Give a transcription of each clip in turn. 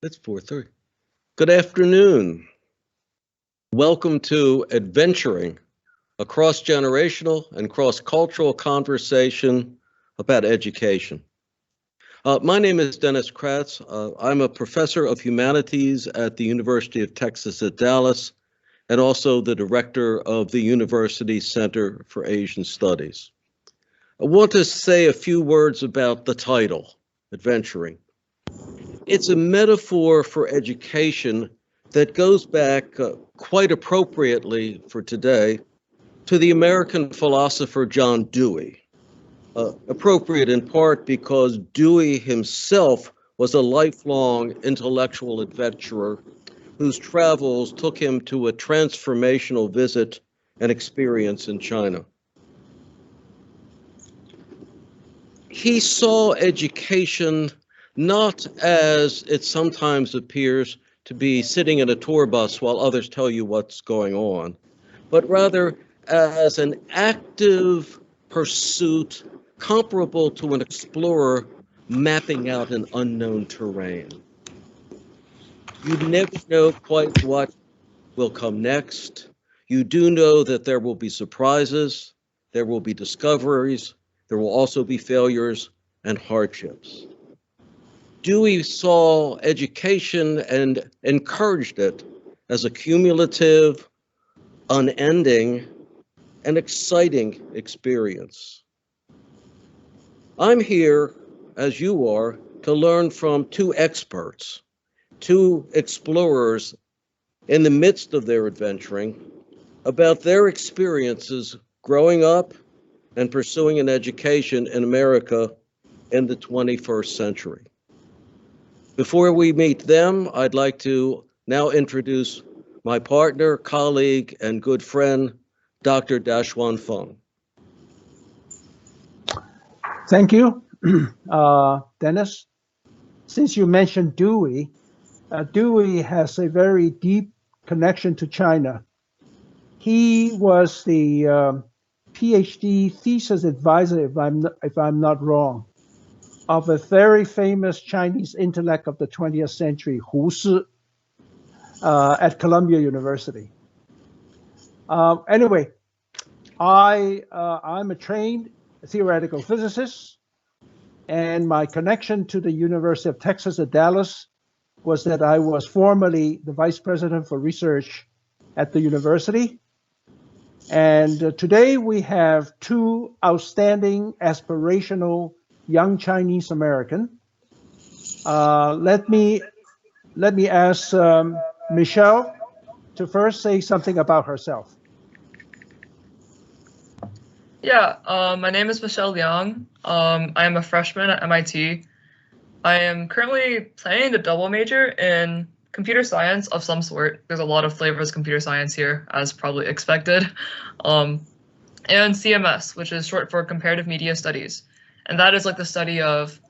It's 4:30. Good afternoon. Welcome to Adventuring, a cross-generational and cross-cultural conversation about education. My name is Dennis Kratz. I'm a professor of humanities at the University of Texas at Dallas and also the director of the University Center for Asian Studies. I want to say a few words about the title, Adventuring. It's a metaphor for education that goes back quite appropriately for today to the American philosopher John Dewey. Appropriate in part because Dewey himself was a lifelong intellectual adventurer whose travels took him to a transformational visit and experience in China. He saw education not as it sometimes appears to be sitting in a tour bus while others tell you what's going on, but rather as an active pursuit comparable to an explorer mapping out an unknown terrain. You never know quite what will come next. You do know that there will be surprises, there will be discoveries, there will also be failures and hardships. Dewey saw education and encouraged it as a cumulative, unending, and exciting experience. I'm here, as you are, to learn from two experts, two explorers in the midst of their adventuring, about their experiences growing up and pursuing an education in America in the 21st century. Before we meet them, I'd like to now introduce my partner, colleague, and good friend, Dr. Dashwan Feng. Thank you, Dennis. Since you mentioned Dewey, Dewey has a very deep connection to China. He was the PhD thesis advisor, if I'm not wrong, of a very famous Chinese intellect of the 20th century, Hu Si, at Columbia University. Anyway, I'm a trained theoretical physicist, and my connection to the University of Texas at Dallas was that I was formerly the vice president for research at the university. And today we have two outstanding aspirational young Chinese American. Let me ask Michelle to first say something about herself. Yeah, my name is Michelle Liang. I am a freshman at MIT. I am currently planning to double major in computer science of some sort. There's a lot of flavors of computer science here, as probably expected. And CMS, which is short for Comparative Media Studies. And that is like the study of,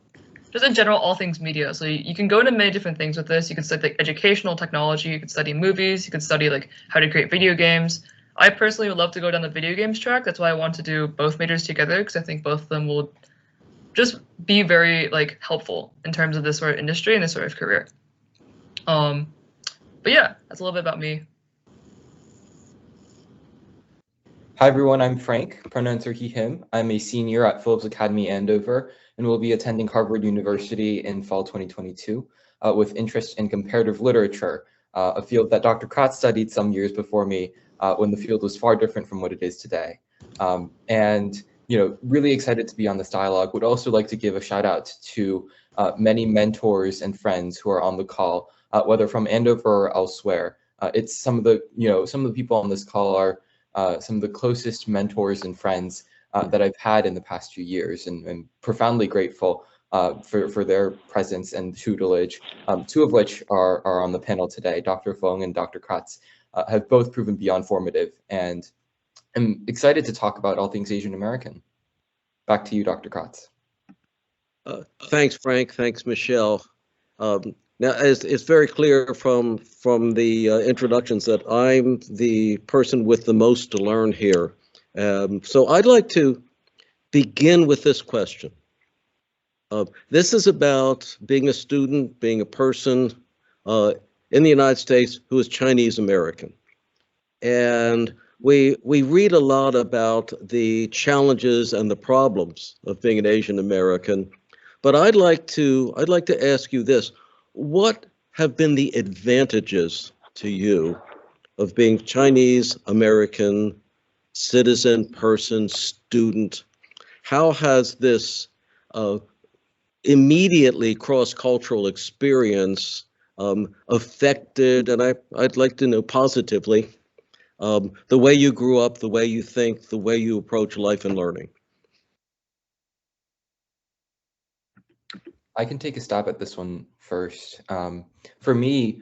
just in general, all things media. So you can go into many different things with this. You can study like educational technology, you can study movies, you can study like how to create video games. I personally would love to go down the video games track. That's why I want to do both majors together, because I think both of them will just be very like helpful in terms of this sort of industry and this sort of career. But yeah, that's a little bit about me. Hi everyone, I'm Frank, pronouns are he, him. I'm a senior at Phillips Academy Andover and will be attending Harvard University in fall 2022 with interest in comparative literature, a field that Dr. Kratz studied some years before me when the field was far different from what it is today. And really excited to be on this dialogue. Would also like to give a shout out to many mentors and friends who are on the call, whether from Andover or elsewhere. It's some of the people on this call are some of the closest mentors and friends that I've had in the past few years, and profoundly grateful for their presence and tutelage, two of which are on the panel today. Dr. Feng and Dr. Kratz have both proven beyond formative, and I'm excited to talk about all things Asian American. Back to you, Dr. Kratz. Thanks, Frank. Thanks, Michelle. Now, as it's very clear from the introductions that I'm the person with the most to learn here. So I'd like to begin with this question. This is about being a student, being a person, in the United States who is Chinese American. And we read a lot about the challenges and the problems of being an Asian American, but I'd like to ask you this: what have been the advantages to you of being Chinese American citizen, person, student? How has this immediately cross-cultural experience affected, and I'd like to know positively, the way you grew up, the way you think, the way you approach life and learning? I can take a stab at this one first. For me,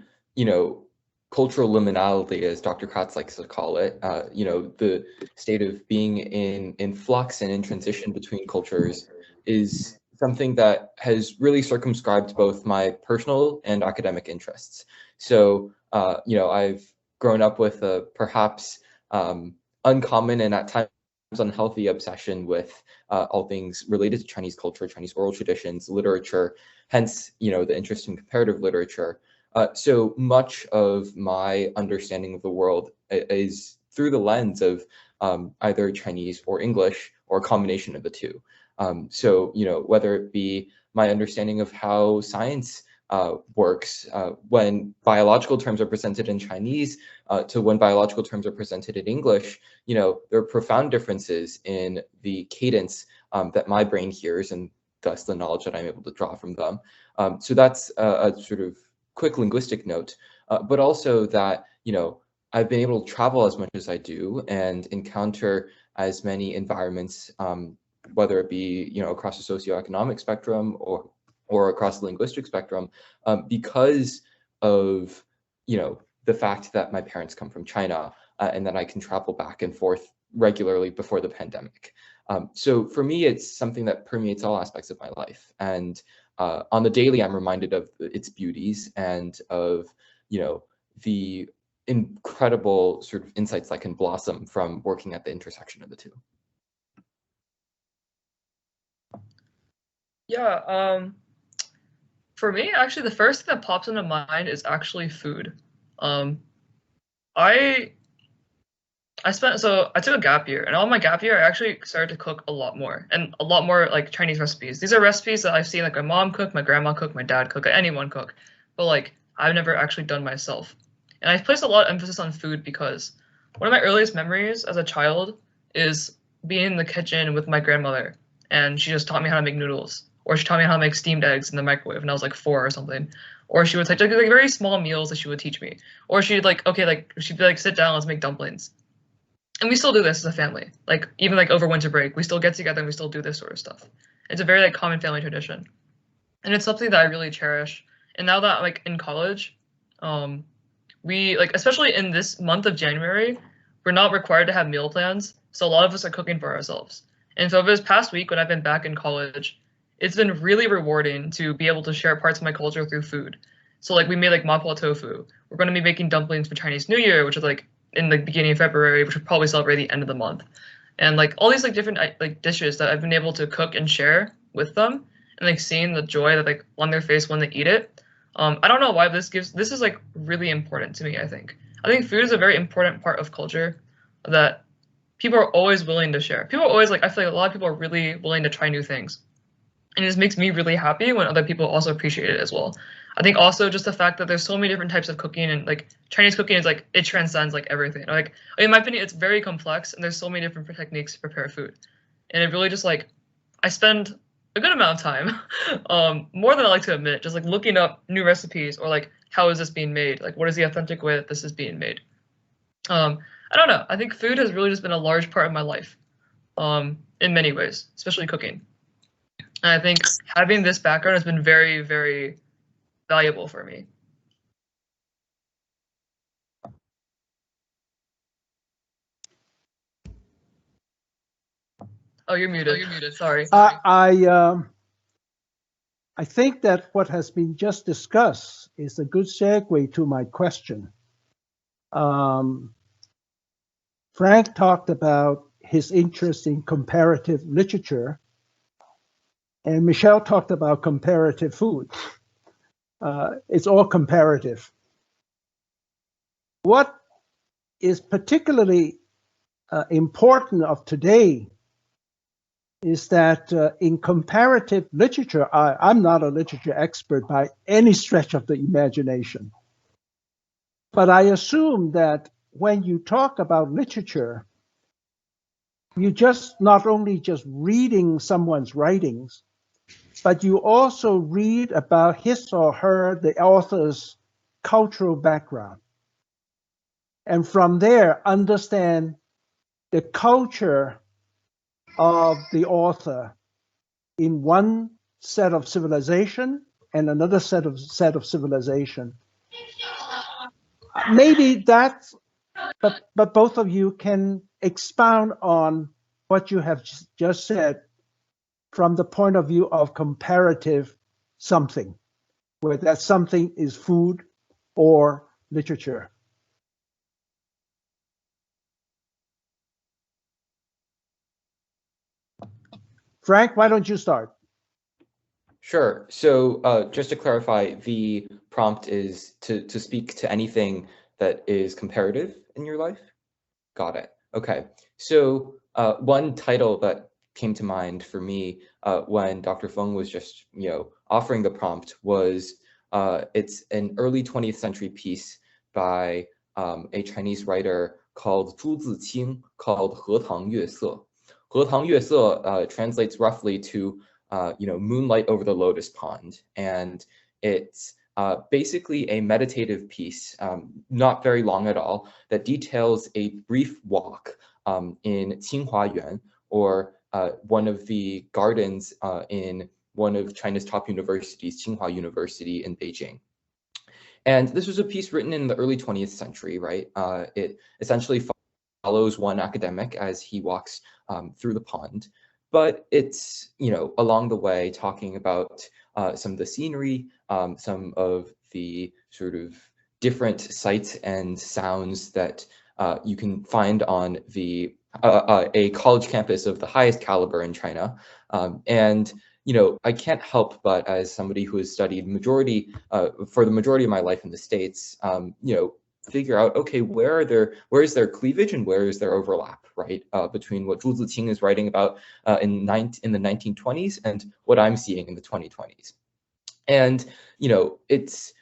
cultural liminality, as Dr. Kratz likes to call it, the state of being in flux and in transition between cultures is something that has really circumscribed both my personal and academic interests. So, I've grown up with a perhaps uncommon and at times unhealthy obsession with all things related to Chinese culture, Chinese oral traditions, literature, hence, the interest in comparative literature. So much of my understanding of the world is through the lens of either Chinese or English or a combination of the two. So, whether it be my understanding of how science works when biological terms are presented in Chinese to when biological terms are presented in English, there are profound differences in the cadence that my brain hears and thus the knowledge that I'm able to draw from them. So that's a sort of quick linguistic note, but also that, I've been able to travel as much as I do and encounter as many environments, whether it be, across the socioeconomic spectrum or across the linguistic spectrum, because of, the fact that my parents come from China and that I can travel back and forth regularly before the pandemic. So for me, it's something that permeates all aspects of my life. And on the daily, I'm reminded of its beauties and of, the incredible sort of insights that can blossom from working at the intersection of the two. Yeah, for me, actually, the first thing that pops into mind is actually food. I took a gap year, and on my gap year, I actually started to cook a lot more, and a lot more like Chinese recipes. These are recipes that I've seen like my mom cook, my grandma cook, my dad cook, anyone cook, but like I've never actually done myself. And I placed a lot of emphasis on food because one of my earliest memories as a child is being in the kitchen with my grandmother, and she just taught me how to make noodles, or she taught me how to make steamed eggs in the microwave when I was like 4 or something. Or she would take like very small meals that she would teach me. Or she'd like, okay, she'd be like, sit down, let's make dumplings. And we still do this as a family. Like even like over winter break, we still get together and we still do this sort of stuff. It's a very like common family tradition. And it's something that I really cherish. And now that like in college, we like, especially in this month of January, we're not required to have meal plans. So a lot of us are cooking for ourselves. And so this past week when I've been back in college, it's been really rewarding to be able to share parts of my culture through food. So like we made like mapo tofu. We're going to be making dumplings for Chinese New Year, which is like in the beginning of February, which we'll probably celebrate the end of the month. And like all these like different like dishes that I've been able to cook and share with them, and like seeing the joy that like on their face when they eat it. I don't know why this is like really important to me. I think food is a very important part of culture that people are always willing to share. People are always like, I feel like a lot of people are really willing to try new things. And it just makes me really happy when other people also appreciate it as well. I think also just the fact that there's so many different types of cooking, and like Chinese cooking is like, it transcends like everything. Like in my opinion, it's very complex and there's so many different techniques to prepare food. And it really just like, I spend a good amount of time, more than I like to admit, just like looking up new recipes or like, how is this being made? Like, what is the authentic way that this is being made? I don't know. I think food has really just been a large part of my life, in many ways, especially cooking. And I think having this background has been very, very valuable for me. Oh, you're muted. Oh, you're muted. Sorry. I think that what has been just discussed is a good segue to my question. Frank talked about his interest in comparative literature, and Michelle talked about comparative food. It's all comparative. What is particularly important of today is that in comparative literature, I'm not a literature expert by any stretch of the imagination, but I assume that when you talk about literature, you just not only just reading someone's writings, but you also read about his or her, the author's cultural background. And from there, understand the culture of the author in one set of civilization and another set of civilization. Maybe that's, but both of you can expound on what you have just said from the point of view of comparative something, whether that something is food or literature. Frank, why don't you start? Sure. So just to clarify, the prompt is to speak to anything that is comparative in your life? Got it. Okay. So one title that came to mind for me when Dr. Feng was just, offering the prompt was it's an early 20th century piece by a Chinese writer called Zhu Ziqing called 荷塘月色. 荷塘月色 translates roughly to Moonlight over the Lotus Pond, and it's basically a meditative piece, not very long at all, that details a brief walk in Qinghua-yuan, or one of the gardens in one of China's top universities, Tsinghua University in Beijing. And this was a piece written in the early 20th century, right? It essentially follows one academic as he walks through the pond. But it's, along the way talking about some of the scenery, some of the sort of different sights and sounds that you can find on the a college campus of the highest caliber in China. And I can't help but, as somebody who has studied for the majority of my life in the States, figure out, okay, where is there cleavage and where is there overlap, right, between what Zhu Ziqing is writing about in the 1920s and what I'm seeing in the 2020s. And, it's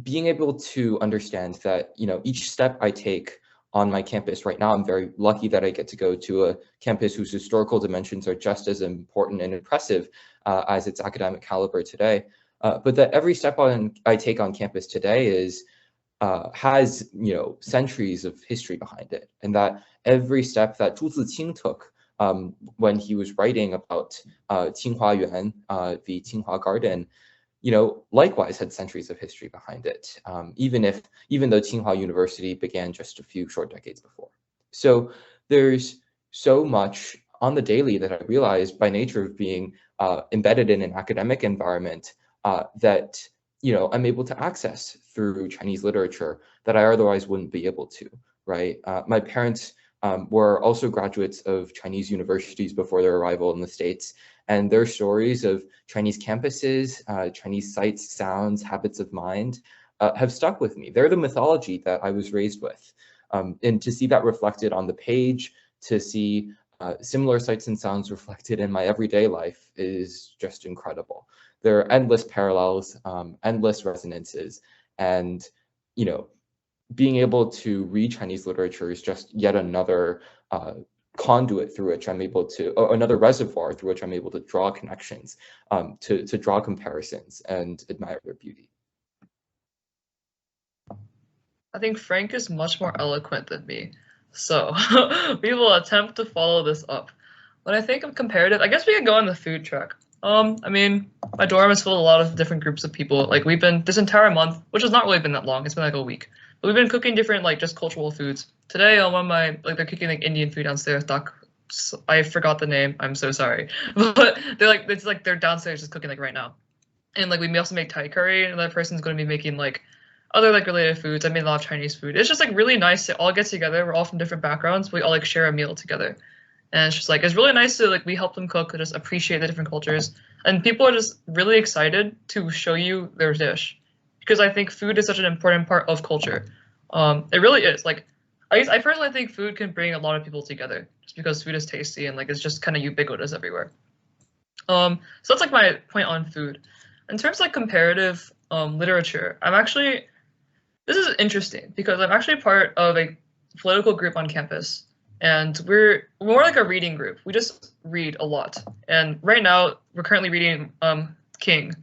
being able to understand that, each step I take on my campus right now, I'm very lucky that I get to go to a campus whose historical dimensions are just as important and impressive as its academic caliber today. But that every step I take on campus today has centuries of history behind it, and that every step that Zhu Ziqing took when he was writing about Qinghua-yuan, the Qinghua Garden, likewise had centuries of history behind it, even though Tsinghua University began just a few short decades before. So there's so much on the daily that I realized by nature of being embedded in an academic environment that I'm able to access through Chinese literature that I otherwise wouldn't be able to, right? My parents were also graduates of Chinese universities before their arrival in the States, and their stories of Chinese campuses, Chinese sights, sounds, habits of mind have stuck with me. They're the mythology that I was raised with. And to see that reflected on the page, to see similar sights and sounds reflected in my everyday life is just incredible. There are endless parallels, endless resonances, and being able to read Chinese literature is just yet another conduit through which I'm able to, or another reservoir through which I'm able to draw connections, to draw comparisons and admire their beauty. I think Frank is much more eloquent than me, so we will attempt to follow this up. When I think of comparative, I guess we could go on the food track. I mean, my dorm is full of a lot of different groups of people. Like, we've been, this entire month, which has not really been that long, it's been like a week, but we've been cooking different, like, just cultural foods. Today, on one of my, like, they're cooking, like, Indian food downstairs. I forgot the name, I'm so sorry. But they're, like, it's like they're downstairs just cooking, like, right now. And, like, we also make Thai curry, and another person's going to be making, like, other, like, related foods. I made a lot of Chinese food. It's just, like, really nice to all get together. We're all from different backgrounds. We all, like, share a meal together. And it's just, like, it's really nice to, like, we help them cook, just appreciate the different cultures. And people are just really excited to show you their dish. because I think food is such an important part of culture. It really is. Like, I personally think food can bring a lot of people together just because food is tasty and like it's just kind of ubiquitous everywhere. So that's like my point on food. In terms of like comparative literature, this is interesting because I'm actually part of a political group on campus, and we're more like a reading group. We just read a lot, and right now we're currently reading King,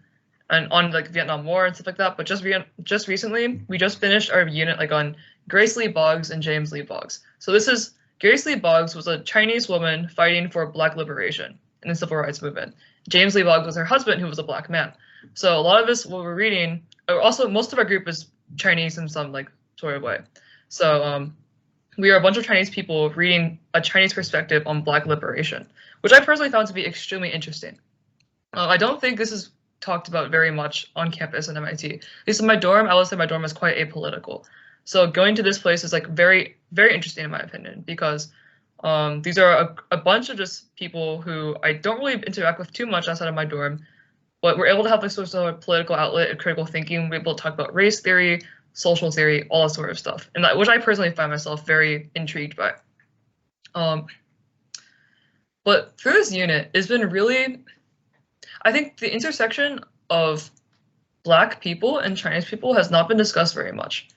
and on like Vietnam War and stuff like that. But just recently, we just finished our unit like on Grace Lee Boggs and James Lee Boggs. So this is Grace Lee Boggs was a Chinese woman fighting for Black liberation in the civil rights movement. James Lee Boggs was her husband, who was a Black man. So a lot of this, what we're reading, also most of our group is Chinese in some like sort of way. So we are a bunch of Chinese people reading a Chinese perspective on Black liberation, which I personally found to be extremely interesting. I don't think this is talked about very much on campus in MIT. At least in my dorm, I would say my dorm is quite apolitical. So going to this place is like very, very interesting in my opinion, because these are a bunch of just people who I don't really interact with too much outside of my dorm, but we're able to have this sort of political outlet and critical thinking. We're able to talk about race theory, social theory, all that sort of stuff, and which I personally find myself very intrigued by. But through this unit, it's been really, I think the intersection of Black people and Chinese people has not been discussed very much.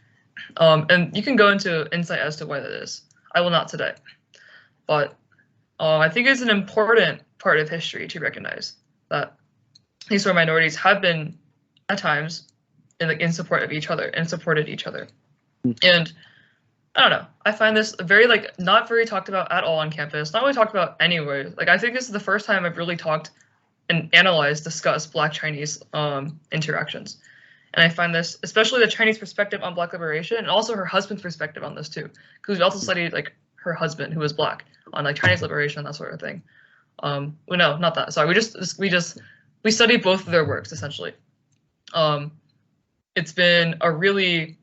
And you can go into insight as to why that is. I will not today. But I think it's an important part of history to recognize that these sort of minorities have been, at times, in support of each other and supported each other. And I don't know, I find this very like not very talked about at all on campus, not really talked about anywhere. Like I think this is the first time I've really talked and analyzed, discussed Black Chinese interactions. And I find this, especially the Chinese perspective on Black liberation, and also her husband's perspective on this too, because we also studied like her husband, who was Black, on like Chinese liberation and that sort of thing. Well, no, not that. Sorry, we studied both of their works essentially. It's been a really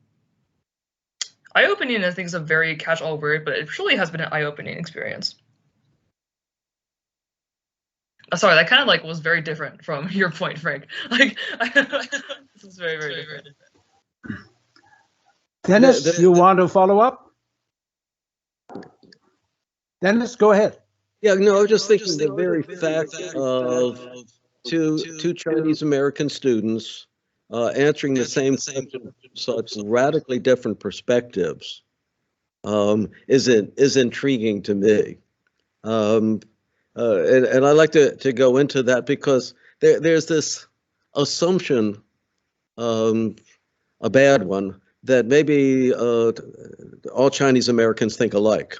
eye-opening. I think is a very catch-all word, but it truly has been an eye-opening experience. Sorry, that kind of like was very different from your point, Frank. Like, this is very, very different. Dennis, you want to follow up? Dennis, go ahead. Yeah, no, I was just thinking the very fact of two Chinese American students answering the same question, such radically different perspectives, is intriguing to me. And I like to go into that because there's this assumption, a bad one, that maybe all Chinese Americans think alike.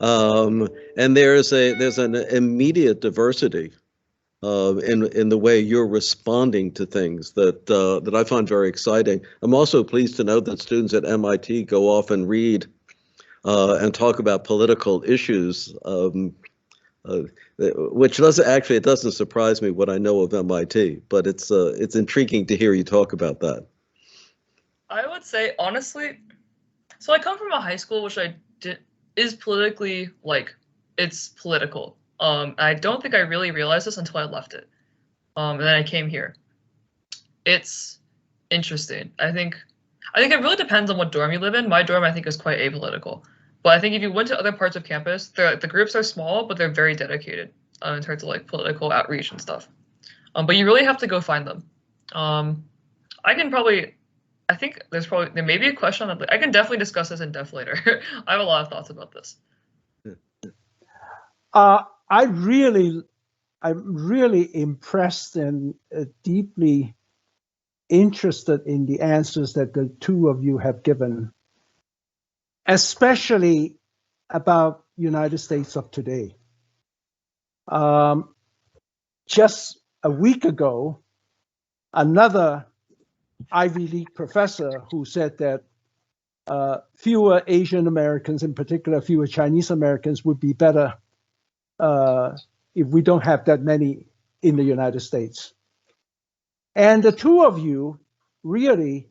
And there's an immediate diversity in the way you're responding to things that I find very exciting. I'm also pleased to know that students at MIT go off and read and talk about political issues, which it doesn't surprise me what I know of MIT, but it's intriguing to hear you talk about that. I would say honestly, so I come from a high school which is politically it's political. I don't think I really realized this until I left it. And then I came here. It's interesting. I think it really depends on what dorm you live in. My dorm, I think, is quite apolitical. But I think if you went to other parts of campus, the groups are small, but they're very dedicated in terms of like political outreach and stuff. But you really have to go find them. I think there may be a question on it. I can definitely discuss this in depth later. I have a lot of thoughts about this. I'm really impressed and deeply interested in the answers that the two of you have given, especially about United States of today. Just a week ago, another Ivy League professor who said that fewer Asian Americans, in particular fewer Chinese Americans, would be better if we don't have that many in the United States. And the two of you really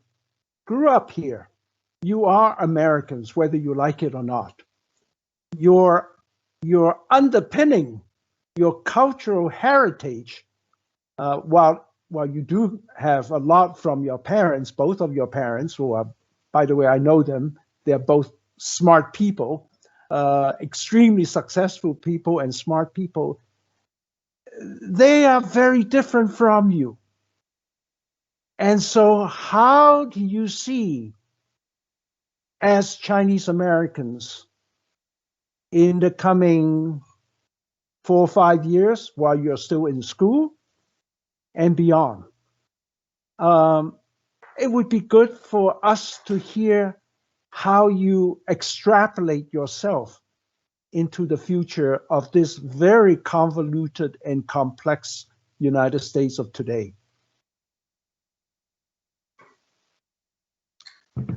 grew up here. You are Americans, whether you like it or not. You're underpinning your cultural heritage while well, you do have a lot from your parents, both of your parents, who are, by the way, I know them. They're both smart people, extremely successful people and smart people. They are very different from you. And so how do you see, as Chinese Americans, in the coming 4 or 5 years while you're still in school and beyond? It would be good for us to hear how you extrapolate yourself into the future of this very convoluted and complex United States of today.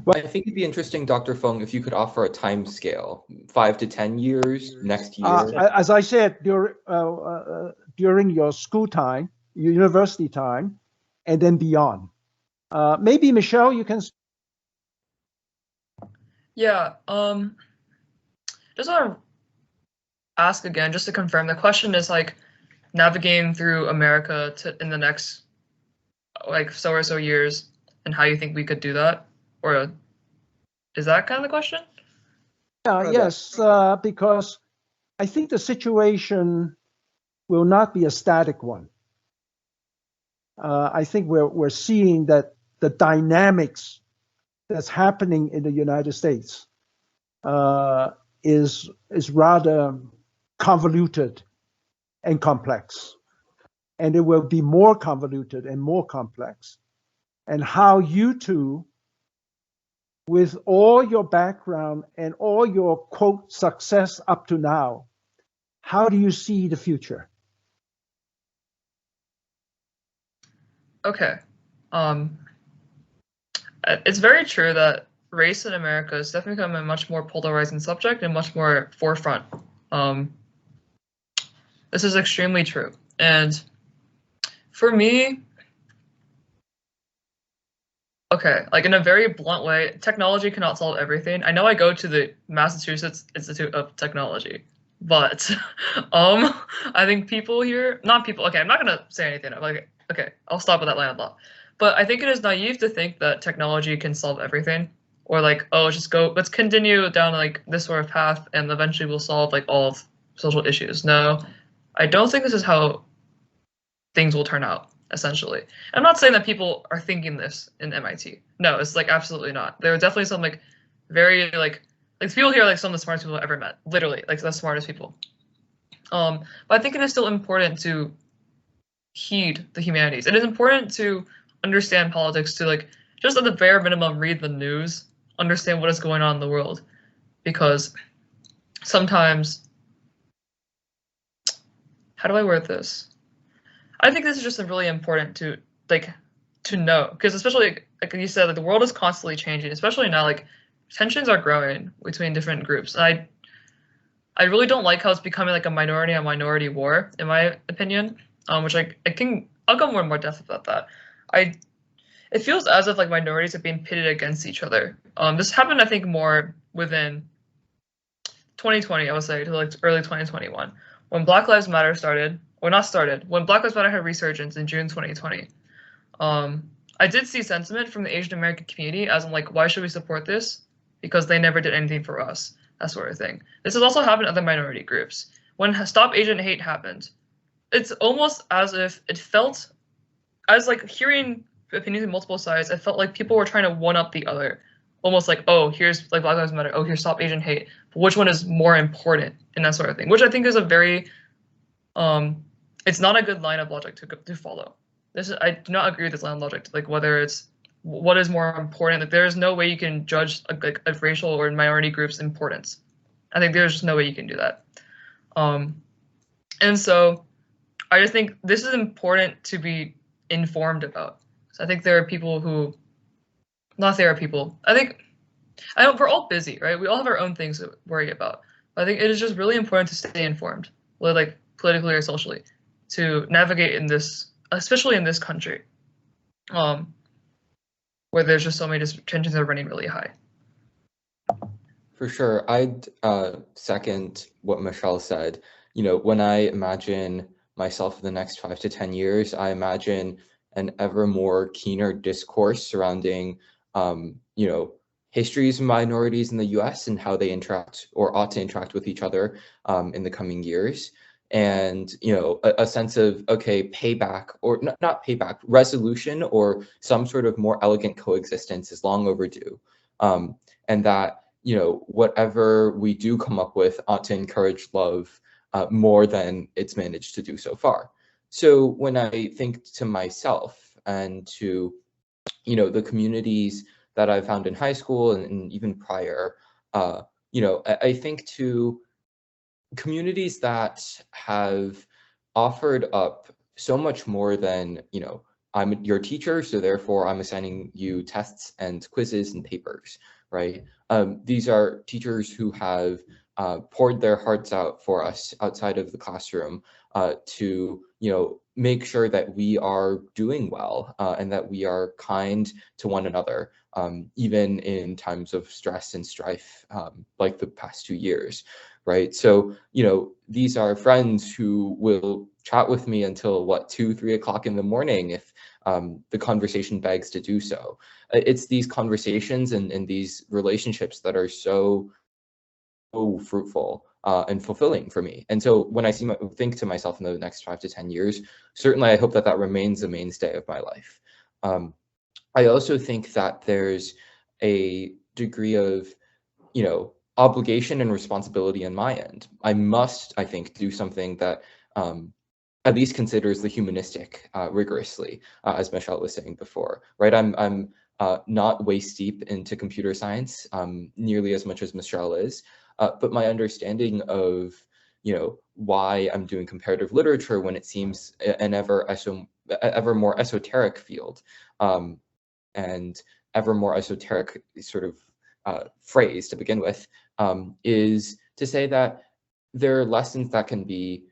Well, I think it'd be interesting, Dr. Feng, if you could offer a time scale, 5 to 10 years, next year. As I said, during your school time, your university time, and then beyond. Maybe Michelle, you can. Yeah. Just want to ask again, just to confirm. The question is like navigating through America in the next like so or so years, and how you think we could do that, or is that kind of the question? Yes, because I think the situation will not be a static one. I think we're seeing that the dynamics that's happening in the United States is rather convoluted and complex, and it will be more convoluted and more complex. And how you two, with all your background and all your quote success up to now, how do you see the future? Okay. It's very true that race in America has definitely become a much more polarizing subject and much more forefront. This is extremely true. And for me, okay, like in a very blunt way, technology cannot solve everything. I know I go to the Massachusetts Institute of Technology, but I think people here, not people, okay, I'm not gonna say anything. Like, okay, I'll stop with that line of thought. But I think it is naive to think that technology can solve everything, or like, oh, let's continue down like this sort of path, and eventually we'll solve like all of social issues. No, I don't think this is how things will turn out, essentially. I'm not saying that people are thinking this in MIT. No, it's like absolutely not. There are definitely some like very like people here are like some of the smartest people I've ever met, literally like the smartest people. But I think it is still important to heed the humanities. It is important to understand politics, to like just at the bare minimum read the news, understand what is going on in the world, because sometimes, how do I word this? I think this is just really important to know, because especially like you said, like the world is constantly changing, especially now. Like tensions are growing between different groups. And I really don't like how it's becoming like a minority on minority war, in my opinion. Which I'll go more and more depth about that. It feels as if like minorities are being pitted against each other. This happened, I think, more within 2020, I would say, to like early 2021, when Black Lives Matter started. Or not started, when Black Lives Matter had a resurgence in June 2020. I did see sentiment from the Asian American community as in like, why should we support this? Because they never did anything for us, that sort of thing. This has also happened in other minority groups. When Stop Asian Hate happened, it's almost as if it felt, as like hearing opinions on multiple sides, it felt like people were trying to one up the other. Almost like, oh, here's like Black Lives Matter, oh, here's Stop Asian Hate. But which one is more important in that sort of thing? Which I think is a very, it's not a good line of logic to follow. I do not agree with this line of logic. Like whether it's what is more important. Like there is no way you can judge a racial or minority group's importance. I think there's just no way you can do that. And so I just think this is important to be informed about. So I think there are people who, not there are people. We're all busy, right? We all have our own things to worry about. But I think it is just really important to stay informed, whether like politically or socially, to navigate in this, especially in this country, where there's just so many tensions are running really high. For sure. I'd second what Michelle said. You know, when I imagine myself in the next 5 to 10 years, I imagine an ever more keener discourse surrounding, you know, histories of minorities in the U.S. and how they interact or ought to interact with each other in the coming years. And, you know, a sense of, okay, payback, or not payback, resolution, or some sort of more elegant coexistence is long overdue. And that, you know, whatever we do come up with ought to encourage love more than it's managed to do so far. So when I think to myself and to, you know, the communities that I found in high school and even prior, you know, I think to communities that have offered up so much more than, you know, I'm your teacher, so therefore I'm assigning you tests and quizzes and papers, right? These are teachers who have poured their hearts out for us outside of the classroom to, you know, make sure that we are doing well and that we are kind to one another, even in times of stress and strife, like the past 2 years, right? So, you know, these are friends who will chat with me until what, 2, 3 o'clock in the morning if the conversation begs to do so. It's these conversations and these relationships that are so fruitful and fulfilling for me. And so when I think to myself in the next 5 to 10 years, certainly I hope that that remains a mainstay of my life. I also think that there's a degree of, you know, obligation and responsibility on my end. I must, I think, do something that at least considers the humanistic rigorously, as Michelle was saying before, right? I'm not waist deep into computer science nearly as much as Michelle is, but my understanding of, you know, why I'm doing comparative literature when it seems an ever more esoteric field, and ever more esoteric sort of phrase to begin with, is to say that there are lessons that can be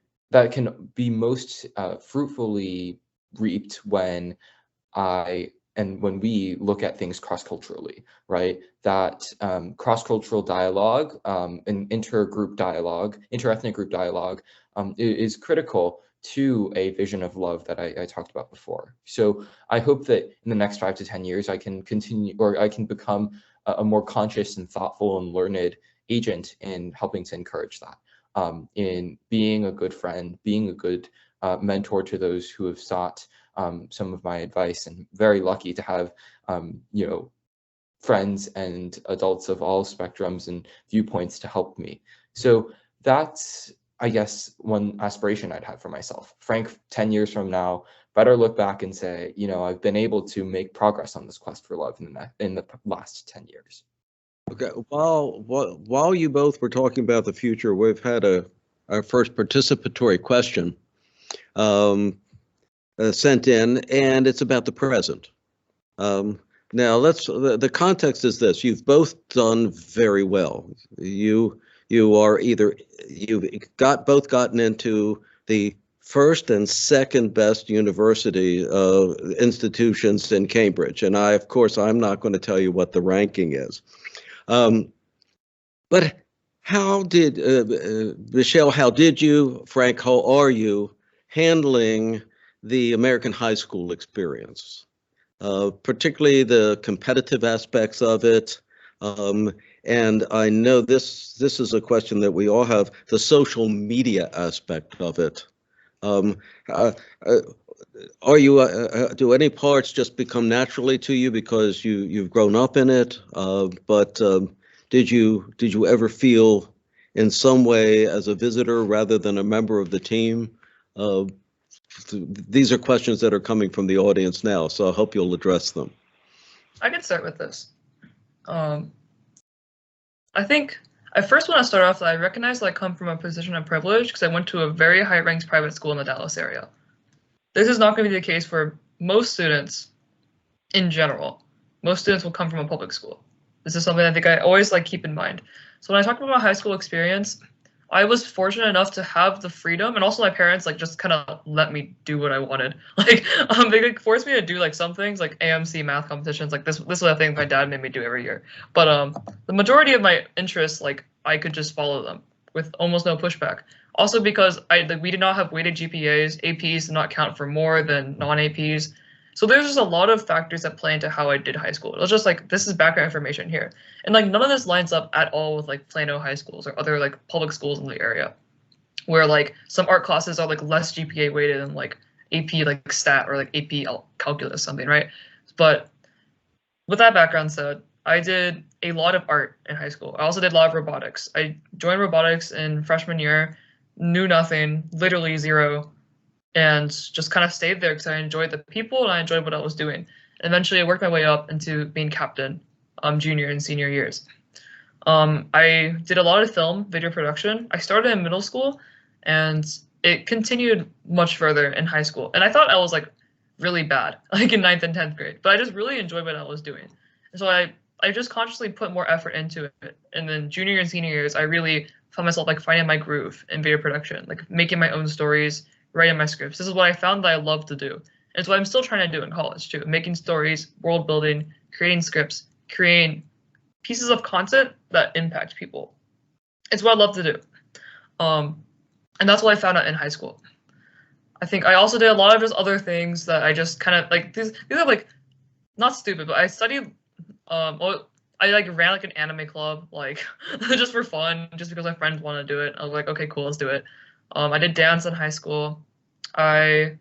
most fruitfully reaped when when we look at things cross-culturally, right? That cross-cultural dialogue and interethnic group dialogue is critical to a vision of love that I talked about before. So I hope that in the next 5 to 10 years, I can continue, or I can become a more conscious and thoughtful and learned agent in helping to encourage that, in being a good friend, being a good mentor to those who have sought some of my advice, and very lucky to have, you know, friends and adults of all spectrums and viewpoints to help me. So that's, I guess, one aspiration I'd have for myself. Frank, 10 years from now, better look back and say, you know, I've been able to make progress on this quest for love in the last 10 years. Okay, while you both were talking about the future, we've had our first participatory question sent in, and it's about the present. Now, the context is this: you've both done very well. You've both gotten into the first and second best university institutions in Cambridge, and of course, I'm not going to tell you what the ranking is. But how did Michelle? How did you, Frank? How are you handling the American high school experience, particularly the competitive aspects of it? And I know this is a question that we all have: the social media aspect of it. Are you do any parts just become naturally to you because you've grown up in it? But did you ever feel in some way as a visitor rather than a member of the team? These are questions that are coming from the audience now, so I hope you'll address them. I can start with this. I think I first want to start off that I recognize that I come from a position of privilege because I went to a very high-ranked private school in the Dallas area. This is not going to be the case for most students in general. Most students will come from a public school. This is something I think I always keep in mind. So when I talk about my high school experience, I was fortunate enough to have the freedom, and also my parents just kind of let me do what I wanted. They forced me to do some things like AMC math competitions. This was a thing my dad made me do every year. But the majority of my interests, I could just follow them with almost no pushback. Also because we did not have weighted GPAs, APs did not count for more than non-APs, So there's just a lot of factors that play into how I did high school. It was just like, this is background information here. And like none of this lines up at all with like Plano high schools or other like public schools in the area, where like some art classes are like less GPA weighted than like AP like stat or like AP calculus something, right? But with that background said, I did a lot of art in high school. I also did a lot of robotics. I joined robotics in freshman year, knew nothing, literally zero, and just kind of stayed there because I enjoyed the people and I enjoyed what I was doing. And eventually I worked my way up into being captain junior and senior years. I did a lot of film, video production. I started in middle school and it continued much further in high school. And I thought I was like really bad, like in 9th and 10th grade, but I just really enjoyed what I was doing. And so I just consciously put more effort into it. And then junior and senior years, I really found myself like finding my groove in video production, like making my own stories, writing my scripts. This is what I found that I love to do. And it's what I'm still trying to do in college too, making stories, world building, creating scripts, creating pieces of content that impact people. It's what I love to do. And that's what I found out in high school. I think I also did a lot of just other things that I just kind of like, these are like not stupid, but I studied I like ran like an anime club, like just for fun, just because my friends want to do it. I was like, okay, cool, let's do it. I did dance in high school. I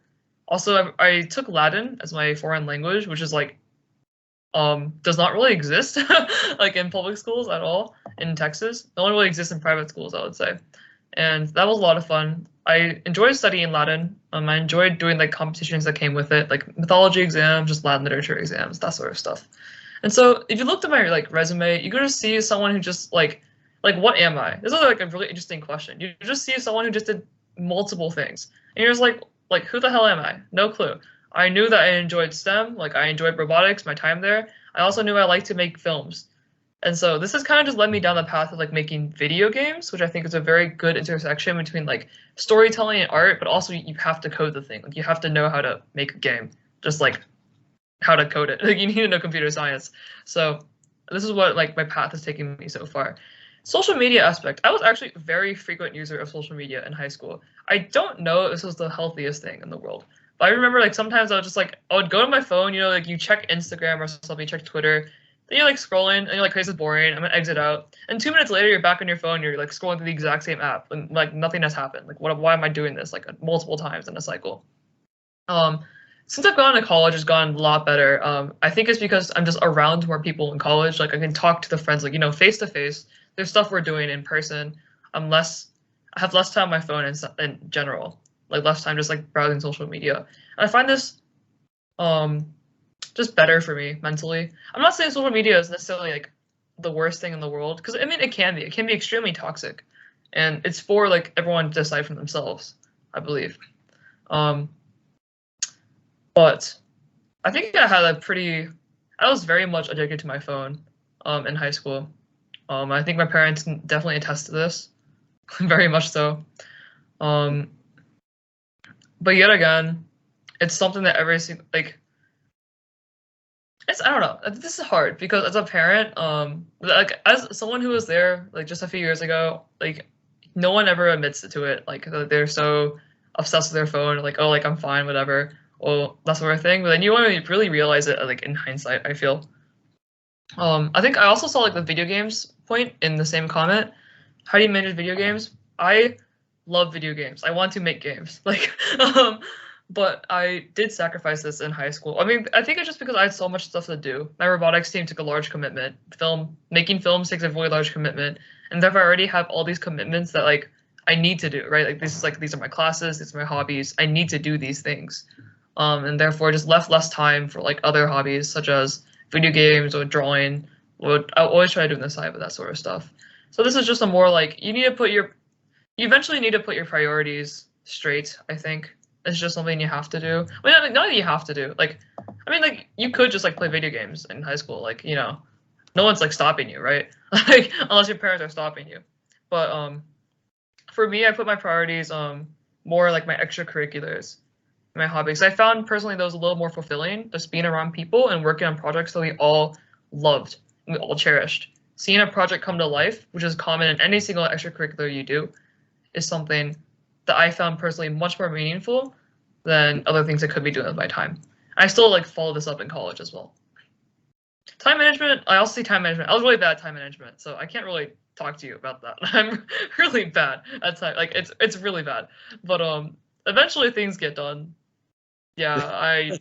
took Latin as my foreign language, which is like does not really exist like in public schools at all in Texas. It only really exists in private schools, I would say. And that was a lot of fun. I enjoyed studying Latin. I enjoyed doing like competitions that came with it, like mythology exams, just Latin literature exams, that sort of stuff. And so if you looked at my like resume, you're gonna see someone who just like what am I? This is like a really interesting question. You just see someone who just did multiple things, and you're just like who the hell am I? No clue. I knew that I enjoyed STEM, like I enjoyed robotics, my time there. I also knew I liked to make films. And so this has kind of just led me down the path of like making video games, which I think is a very good intersection between like storytelling and art, but also you have to code the thing. Like you have to know how to make a game, just like how to code it. Like you need to know computer science. So this is what like my path is taking me so far. Social media aspect. I was actually a very frequent user of social media in high school. I don't know if this was the healthiest thing in the world. But I remember like sometimes I was just like, I would go to my phone, you know, like you check Instagram or something, you check Twitter, then you're like scrolling and you're like, hey, this is boring, I'm gonna exit out. And 2 minutes later, you're back on your phone, you're like scrolling through the exact same app and like nothing has happened. Like why am I doing this like multiple times in a cycle? Since I've gone to college, it's gotten a lot better. I think it's because I'm just around more people in college. Like I can talk to the friends, like, you know, face to face. There's stuff we're doing in person. I have less time on my phone in general, like less time just like browsing social media. And I find this just better for me mentally. I'm not saying social media is necessarily like the worst thing in the world, because I mean it can be extremely toxic, and it's for like everyone to decide for themselves, I believe. But I think I was very much addicted to my phone in high school. I think my parents can definitely attest to this, very much so. But yet again, it's something that I don't know. This is hard because as a parent, like as someone who was there like just a few years ago, like no one ever admits to it. Like they're so obsessed with their phone, like oh, like I'm fine, whatever. Well, that sort of thing. But then you want to really realize it like in hindsight, I feel. I think I also saw like the video games point in the same comment. How do you manage video games? I love video games. I want to make games. Like, but I did sacrifice this in high school. I mean, I think it's just because I had so much stuff to do. My robotics team took a large commitment. Making films takes a really large commitment. And therefore I already have all these commitments that like I need to do, right? Like these are my classes, these are my hobbies. I need to do these things. And therefore just left less time for like other hobbies such as video games or drawing. I always try to do on the side with that sort of stuff. So this is just a more like you eventually need to put your priorities straight, I think. It's just something you have to do. I mean, not that you have to do. Like, I mean, like you could just like play video games in high school. Like, you know, no one's like stopping you, right? Like unless your parents are stopping you. But for me, I put my priorities more like my extracurriculars, my hobbies. I found personally those a little more fulfilling, just being around people and working on projects that we all loved, and we all cherished. Seeing a project come to life, which is common in any single extracurricular you do, is something that I found personally much more meaningful than other things I could be doing with my time. I still like follow this up in college as well. Time management, I also see time management. I was really bad at time management, so I can't really talk to you about that. I'm really bad at time, like it's really bad. But eventually things get done. Yeah, I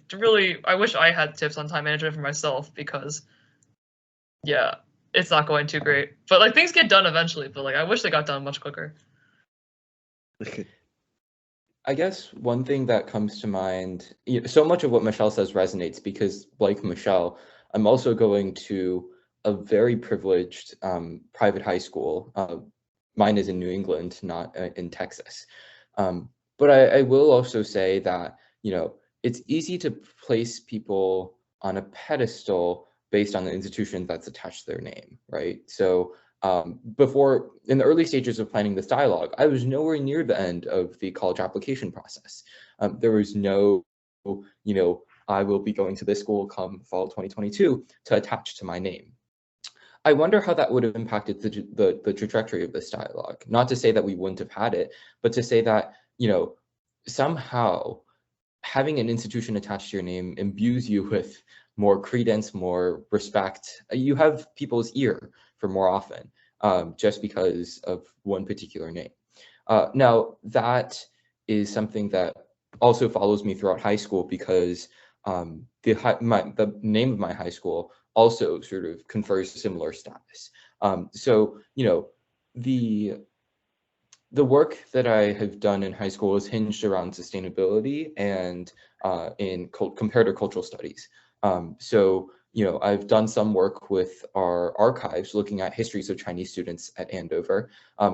wish I had tips on time management for myself, because yeah, it's not going too great. But like things get done eventually, but like I wish they got done much quicker. I guess one thing that comes to mind, so much of what Michelle says resonates, because like Michelle, I'm also going to a very privileged private high school. Mine is in New England, not in Texas. But I will also say that, it's easy to place people on a pedestal based on the institution that's attached to their name, right? So before, in the early stages of planning this dialogue, I was nowhere near the end of the college application process. There was no, I will be going to this school come fall 2022 to attach to my name. I wonder how that would have impacted the trajectory of this dialogue. Not to say that we wouldn't have had it, but to say that, somehow having an institution attached to your name imbues you with more credence, more respect. You have people's ear for more often, just because of one particular name. Now, that is something that also follows me throughout high school, because the name of my high school also sort of confers similar status. So, the work that I have done in high school is hinged around sustainability and in comparative cultural studies. So, I've done some work with our archives looking at histories of Chinese students at Andover.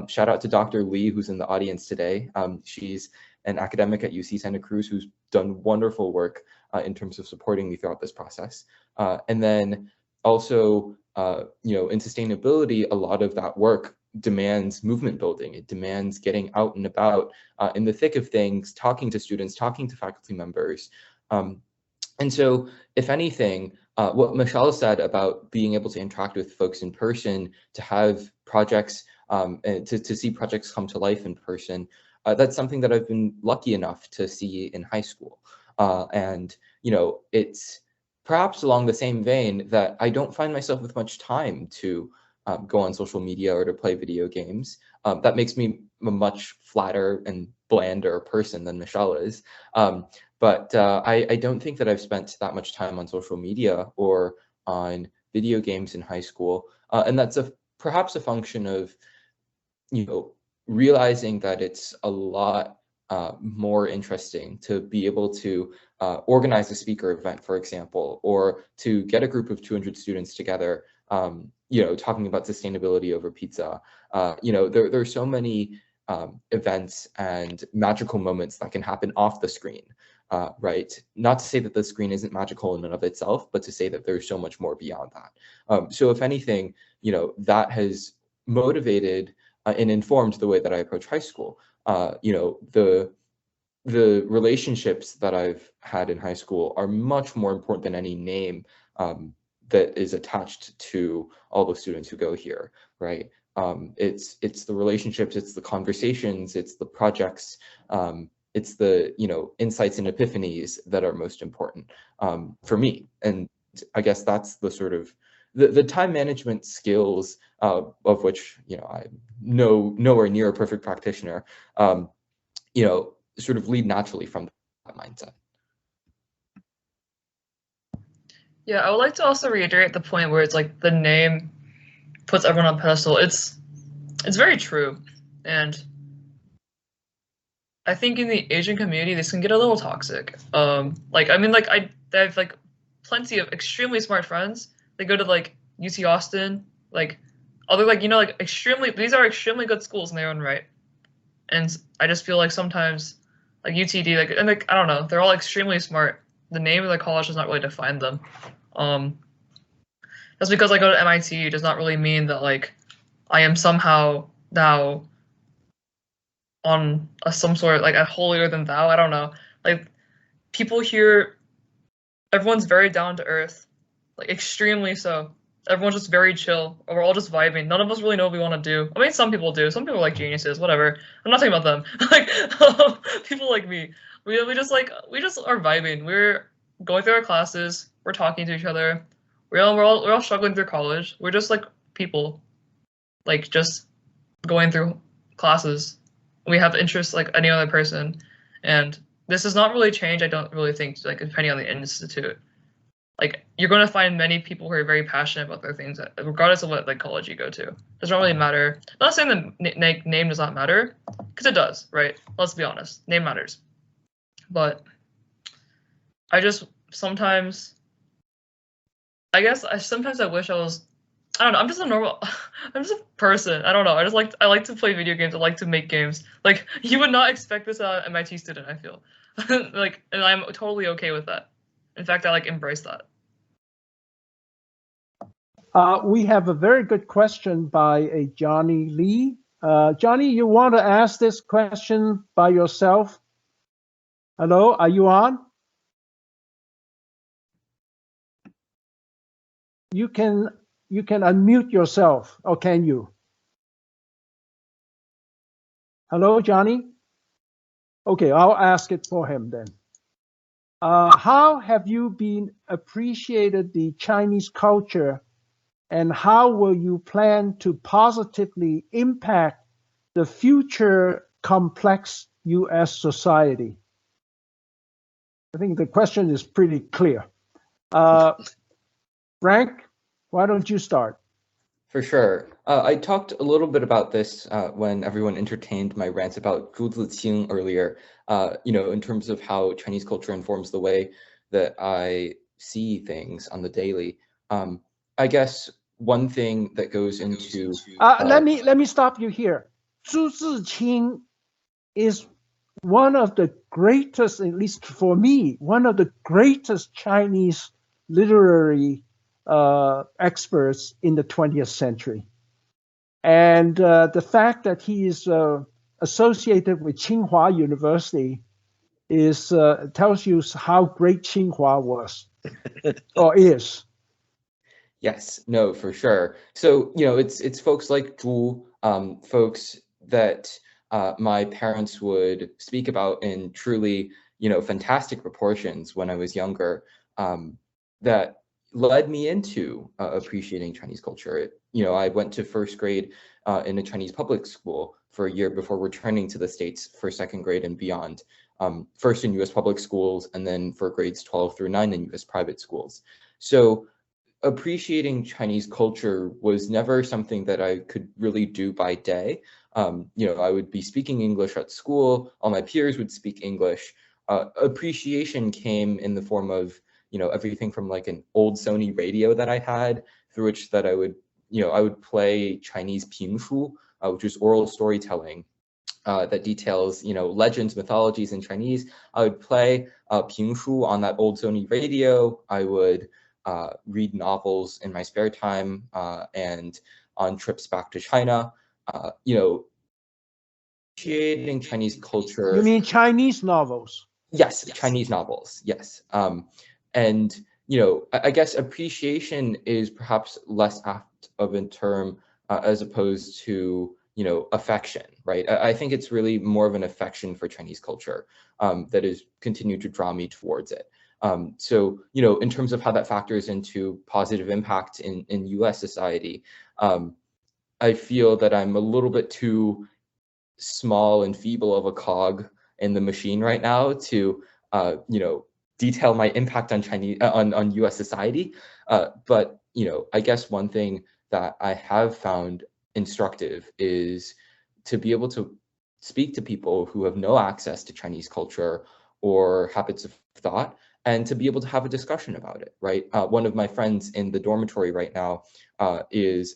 Shout out to Dr. Lee, who's in the audience today. She's an academic at UC Santa Cruz who's done wonderful work in terms of supporting me throughout this process. And then also, in sustainability, a lot of that work demands movement building. It demands getting out and about in the thick of things, talking to students, talking to faculty members. And so, if anything, what Michelle said about being able to interact with folks in person, to have projects, and to see projects come to life in person, that's something that I've been lucky enough to see in high school. And, it's perhaps along the same vein that I don't find myself with much time to go on social media or to play video games. That makes me a much flatter and blander person than Michelle is. But I don't think that I've spent that much time on social media or on video games in high school. And that's perhaps a function of, realizing that it's a lot more interesting to be able to organize a speaker event, for example, or to get a group of 200 students together, talking about sustainability over pizza. There are so many events and magical moments that can happen off the screen, right? Not to say that the screen isn't magical in and of itself, but to say that there's so much more beyond that. So if anything, that has motivated and informed the way that I approach high school. The relationships that I've had in high school are much more important than any name that is attached to all the students who go here, right? It's the relationships, it's the conversations, it's the projects, it's the insights and epiphanies that are most important for me. And I guess that's the sort of the time management skills of which I'm nowhere near a perfect practitioner. Sort of lead naturally from that mindset. Yeah, I would like to also reiterate the point where it's like the name puts everyone on pedestal. It's very true, and I think in the Asian community this can get a little toxic. I have like plenty of extremely smart friends. They go to like UT Austin, like other extremely. These are extremely good schools in their own right, and I just feel like sometimes like UTD, I don't know, they're all extremely smart. The name of the college does not really define them. Just because I go to MIT does not really mean that like I am somehow now on some sort of like a holier than thou. I don't know. Like people here, everyone's very down to earth, like extremely so. Everyone's just very chill. We're all just vibing. None of us really know what we want to do. I mean, some people do. Some people are like geniuses. Whatever. I'm not talking about them. Like people like me. We just are vibing. going through our classes, we're talking to each other, we're all struggling through college. We're just like people, like just going through classes. We have interests like any other person, and this does not really change. I don't really think, like, depending on the institute. Like, you're going to find many people who are very passionate about their things, regardless of what like college you go to. Doesn't really matter. I'm not saying the name does not matter, because it does, right? Let's be honest, name matters. But I just sometimes, I wish I was. I don't know. I'm just a normal. I'm just a person. I don't know. I like to play video games. I like to make games. Like, you would not expect this out of an MIT student, I feel. Like, and I'm totally okay with that. In fact, I like embrace that. We have a very good question by a Johnny Lee. Johnny, you want to ask this question by yourself? Hello, are you on? You can unmute yourself, or can you? Hello, Johnny? Okay, I'll ask it for him then. How have you been appreciated the Chinese culture, and how will you plan to positively impact the future complex U.S. society? I think the question is pretty clear. Frank, why don't you start? For sure. I talked a little bit about this when everyone entertained my rants about Zhu Ziqing earlier, in terms of how Chinese culture informs the way that I see things on the daily. I guess one thing that goes into... let me stop you here. Zhu Ziqing is one of the greatest, at least for me, one of the greatest Chinese literary experts in the 20th century. And the fact that he is associated with Tsinghua University is tells you how great Tsinghua was or is. Yes, no, for sure. So, it's folks like Zhu, folks that my parents would speak about in truly, fantastic proportions when I was younger, that led me into appreciating Chinese culture. I went to first grade in a Chinese public school for a year before returning to the States for second grade and beyond. First in U.S. public schools, and then for grades 12 through 9 in U.S. private schools. So appreciating Chinese culture was never something that I could really do by day. I would be speaking English at school. All my peers would speak English. Appreciation came in the form of everything from like an old Sony radio that I had, through which that I would play Chinese pingshu, which is oral storytelling that details, legends, mythologies in Chinese. I would play pingshu on that old Sony radio. I would read novels in my spare time and on trips back to China. Appreciating Chinese culture. You mean Chinese novels? Yes, Chinese novels. Yes. And, I guess appreciation is perhaps less apt of a term as opposed to, affection, right? I think it's really more of an affection for Chinese culture that has continued to draw me towards it. So, in terms of how that factors into positive impact in U.S. society, I feel that I'm a little bit too small and feeble of a cog in the machine right now to, detail my impact on on U.S. society. But, I guess one thing that I have found instructive is to be able to speak to people who have no access to Chinese culture or habits of thought, and to be able to have a discussion about it, right? One of my friends in the dormitory right now is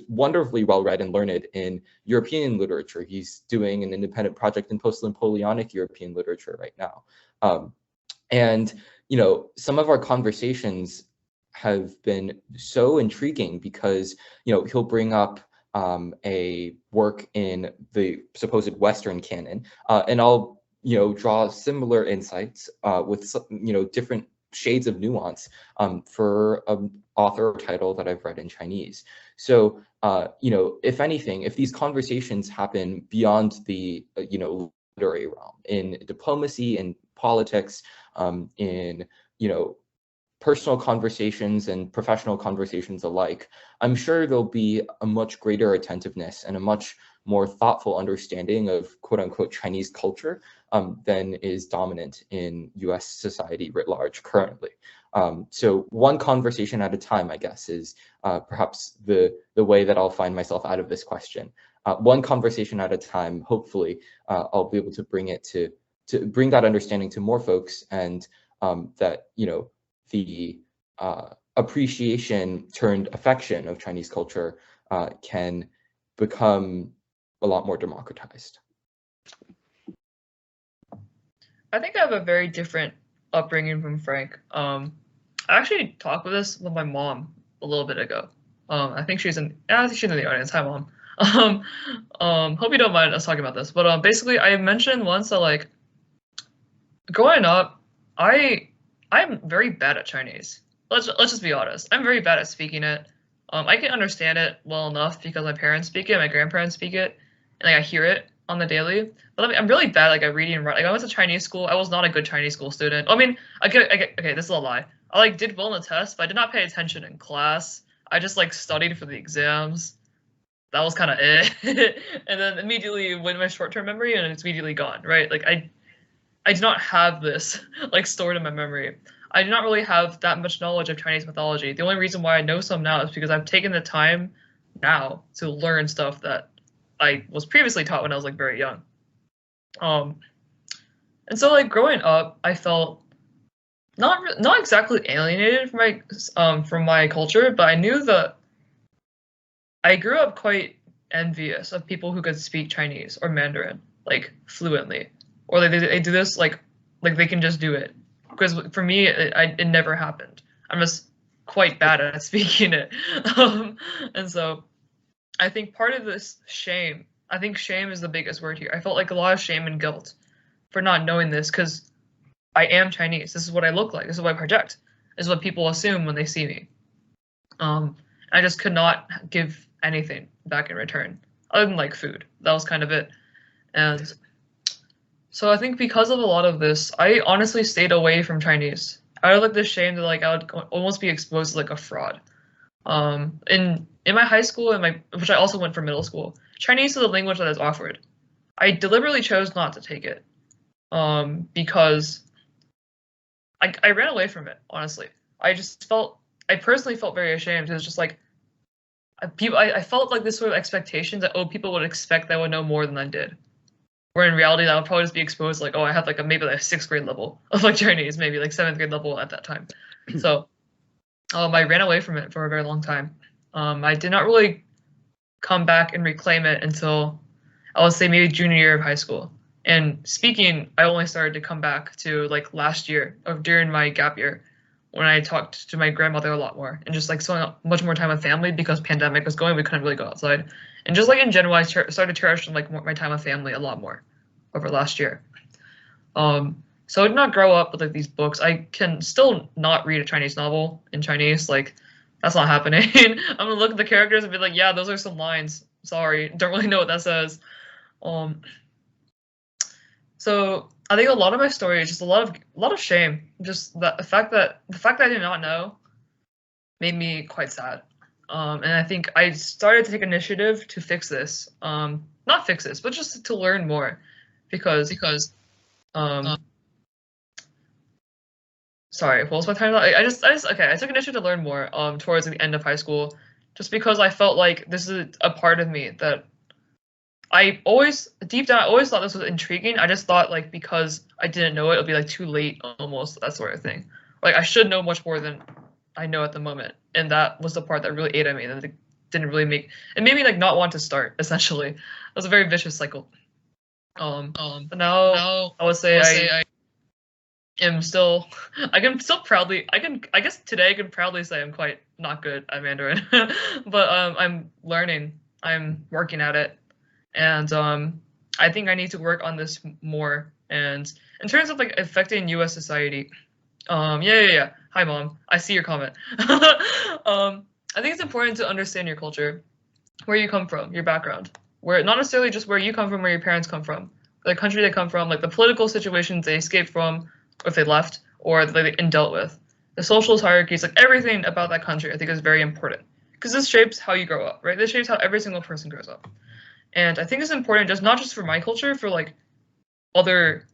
wonderfully well-read and learned in European literature. He's doing an independent project in post-Napoleonic European literature right now. And, some of our conversations have been so intriguing because, he'll bring up a work in the supposed Western canon, and I'll, draw similar insights with, different shades of nuance for an author or title that I've read in Chinese. So, if anything, if these conversations happen beyond the, literary realm, in diplomacy and politics, in personal conversations and professional conversations alike, I'm sure there'll be a much greater attentiveness and a much more thoughtful understanding of quote unquote Chinese culture than is dominant in US society writ large currently. So one conversation at a time, I guess, is perhaps the way that I'll find myself out of this question. One conversation at a time, hopefully I'll be able to bring it to bring that understanding to more folks, and that, the appreciation turned affection of Chinese culture can become a lot more democratized. I think I have a very different upbringing from Frank. I actually talked with this with my mom a little bit ago. I think she's in the audience. Hi, Mom. Hope you don't mind us talking about this, but basically I mentioned once that, like, growing up, I'm very bad at Chinese. Let's just be honest. I'm very bad at speaking it. I can understand it well enough because my parents speak it, my grandparents speak it, and like I hear it on the daily. But I'm really bad at reading and writing. Like, I went to Chinese school. I was not a good Chinese school student. I mean, okay, this is a lie. I did well in the test, but I did not pay attention in class. I just studied for the exams. That was kind of it. And then immediately went my short-term memory, and it's immediately gone, right? I do not have this stored in my memory. I do not really have that much knowledge of Chinese mythology. The only reason why I know some now is because I've taken the time now to learn stuff that I was previously taught when I was very young. And so growing up, I felt not exactly alienated from my culture, but I knew that I grew up quite envious of people who could speak Chinese or Mandarin fluently, or they do this they can just do it. Because for me, it never happened. I'm just quite bad at speaking it. And so I think part of this shame, I think shame is the biggest word here. I felt a lot of shame and guilt for not knowing this, because I am Chinese. This is what I look like. This is what I project. This is what people assume when they see me. I just could not give anything back in return, other than food. That was kind of it. And so I think because of a lot of this, I honestly stayed away from Chinese. Out of the shame that I would almost be exposed to a fraud. In my high school which I also went for middle school, Chinese is a language that is offered. I deliberately chose not to take it because I ran away from it, honestly. I personally felt very ashamed. It was just I felt this sort of expectation that, people would expect that I would know more than I did. Where in reality, that would probably just be exposed I had maybe a 6th grade level of Chinese, maybe 7th grade level at that time. So I ran away from it for a very long time. I did not really come back and reclaim it until I would say maybe junior year of high school. And speaking, I only started to come back to last year, or during my gap year, when I talked to my grandmother a lot more and just spending much more time with family because pandemic was going, we couldn't really go outside. And just in general, I started cherishing my time with family a lot more over last year. So I did not grow up with these books. I can still not read a Chinese novel in Chinese. That's not happening. I'm gonna look at the characters and be yeah, those are some lines. Sorry, don't really know what that says. So I think a lot of my story is just a lot of shame. Just the fact that I did not know made me quite sad. And I think I started to take initiative to fix this. Not fix this, but just to learn more, because sorry, what was my time? I took initiative to learn more towards the end of high school, just because I felt this is a part of me that I always, deep down, I always thought this was intriguing. I just thought because I didn't know it, it'll be too late, almost, that sort of thing. I should know much more than I know at the moment, and that was the part that really ate at me, and it didn't really make it made me not want to start. Essentially, it was a very vicious cycle. But now I would say I am still. I guess today I can proudly say I'm quite not good at Mandarin, but I'm learning. I'm working at it, and I think I need to work on this more. And in terms of affecting U.S. society, yeah. Hi, Mom. I see your comment. I think it's important to understand your culture, where you come from, your background, where not necessarily just where you come from, where your parents come from, the country they come from, the political situations they escaped from, or if they left, or and dealt with. The social hierarchies, like everything about that country, I think is very important because this shapes how you grow up, right? This shapes how every single person grows up. And I think it's important just not just for my culture, for like other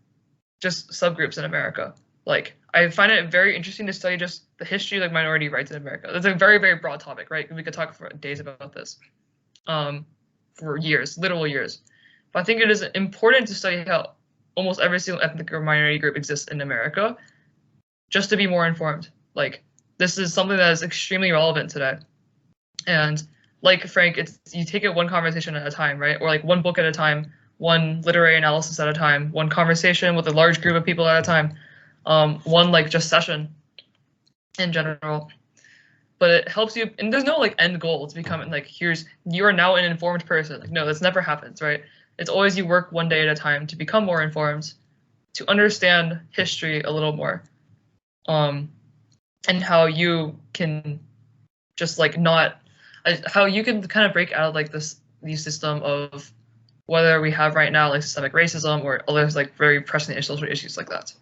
just subgroups in America. Like I find it very interesting to study just the history of like minority rights in America. It's a very, very broad topic, right? We could talk for days about this for years, literal years. But I think it is important to study how almost every single ethnic or minority group exists in America just to be more informed. Like this is something that is extremely relevant today. And like Frank, it's you take it one conversation at a time, right? Or like one book at a time, one literary analysis at a time, one conversation with a large group of people at a time, one like just session in general. But it helps you, and there's no like end goal to become like, you are now an informed person. Like no, this never happens, right? It's always you work one day at a time to become more informed, to understand history a little more, and how you can just like how you can kind of break out of like the system of whether we have right now like systemic racism or other like very pressing social issues like that.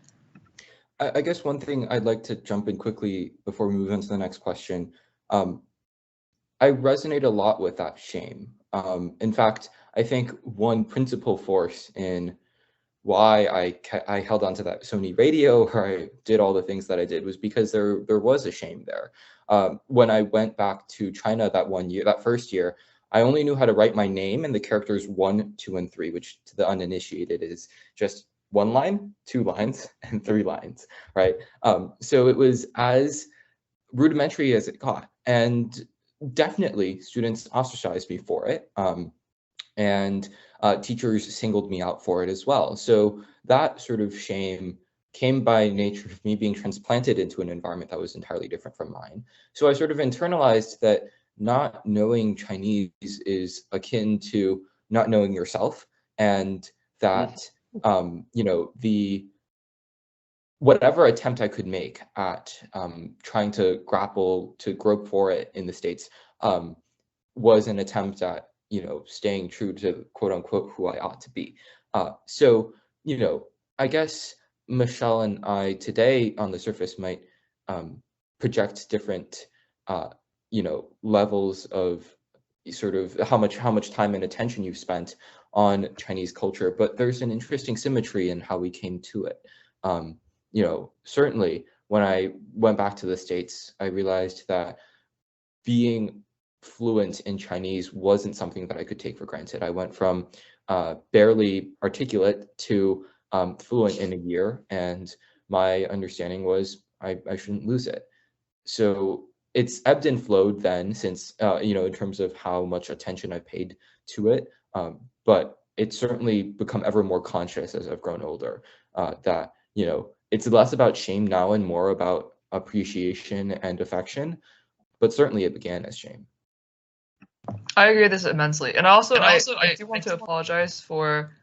I guess one thing I'd like to jump in quickly before we move on to the next question. I resonate a lot with that shame. In fact, I think one principal force in why I held on to that Sony radio, or I did all the things that I did, was because there was a shame there. When I went back to China that first year, I only knew how to write my name and the characters 1, 2, and 3, which to the uninitiated is just 1 line, 2 lines, and 3 lines, right? So it was as rudimentary as it got, and definitely students ostracized me for it, and teachers singled me out for it as well. So that sort of shame came by nature of me being transplanted into an environment that was entirely different from mine. So I sort of internalized that not knowing Chinese is akin to not knowing yourself, and that you know, whatever attempt I could make at trying to grope for it in the States was an attempt at, you know, staying true to quote unquote who I ought to be. So, you know, I guess Michelle and I today on the surface might project different, you know, levels of sort of how much time and attention you've spent on Chinese culture, but there's an interesting symmetry in how we came to it. You know, certainly when I went back to the States, I realized that being fluent in Chinese wasn't something that I could take for granted. I went from barely articulate to fluent in a year, and my understanding was I shouldn't lose it. So it's ebbed and flowed then, since you know, in terms of how much attention I paid to it, but it's certainly become ever more conscious as I've grown older, that, you know, it's less about shame now and more about appreciation and affection, but certainly it began as shame. I agree with this immensely. And also I do want to apologize for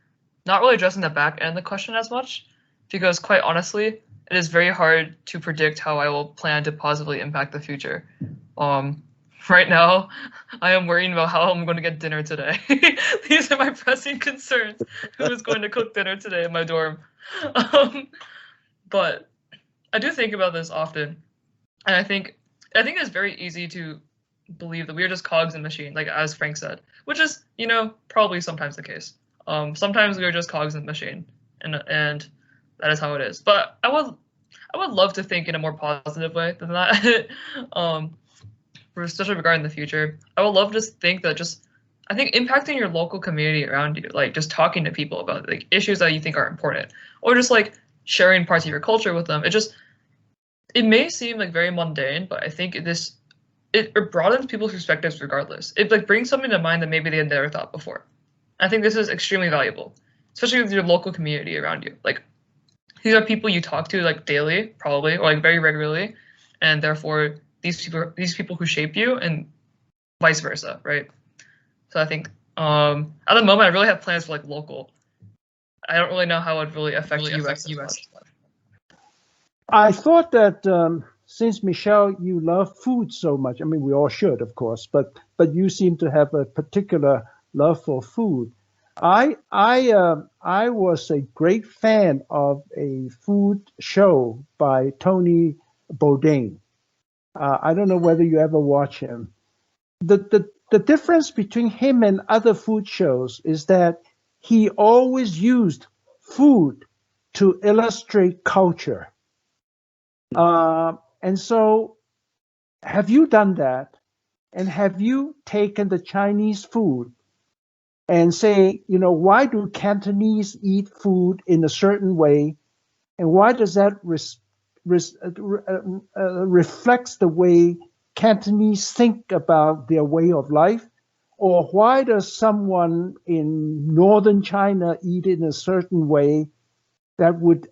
not really addressing the back end of the question as much, because quite honestly, it is very hard to predict how I will plan to positively impact the future. Right now, I am worrying about how I'm going to get dinner today. These are my pressing concerns. Who is going to cook dinner today in my dorm? But I do think about this often, and I think it's very easy to believe that we are just cogs in a machine, like as Frank said, which is, you know, probably sometimes the case. Sometimes we are just cogs in the machine, and that is how it is. But I would love to think in a more positive way than that. Especially regarding the future, I would love to think that I think impacting your local community around you, like just talking to people about like issues that you think are important, or just like sharing parts of your culture with them. It may seem like very mundane, but I think it broadens people's perspectives regardless. It like brings something to mind that maybe they had never thought before. I think this is extremely valuable, especially with your local community around you. Like these are people you talk to like daily, probably, or like very regularly, and therefore these people who shape you, and vice versa, right? So I think at the moment I really have plans for like local. I don't really know how it would really affect U.S. I thought that since Michelle, you love food so much, I mean, we all should, of course, but you seem to have a particular love for food. I was a great fan of a food show by Tony Bourdain. I don't know whether you ever watch him. The difference between him and other food shows is that he always used food to illustrate culture. And so, have you done that? And have you taken the Chinese food and say, you know, why do Cantonese eat food in a certain way? And why does that reflects the way Cantonese think about their way of life? Or why does someone in northern China eat in a certain way that would,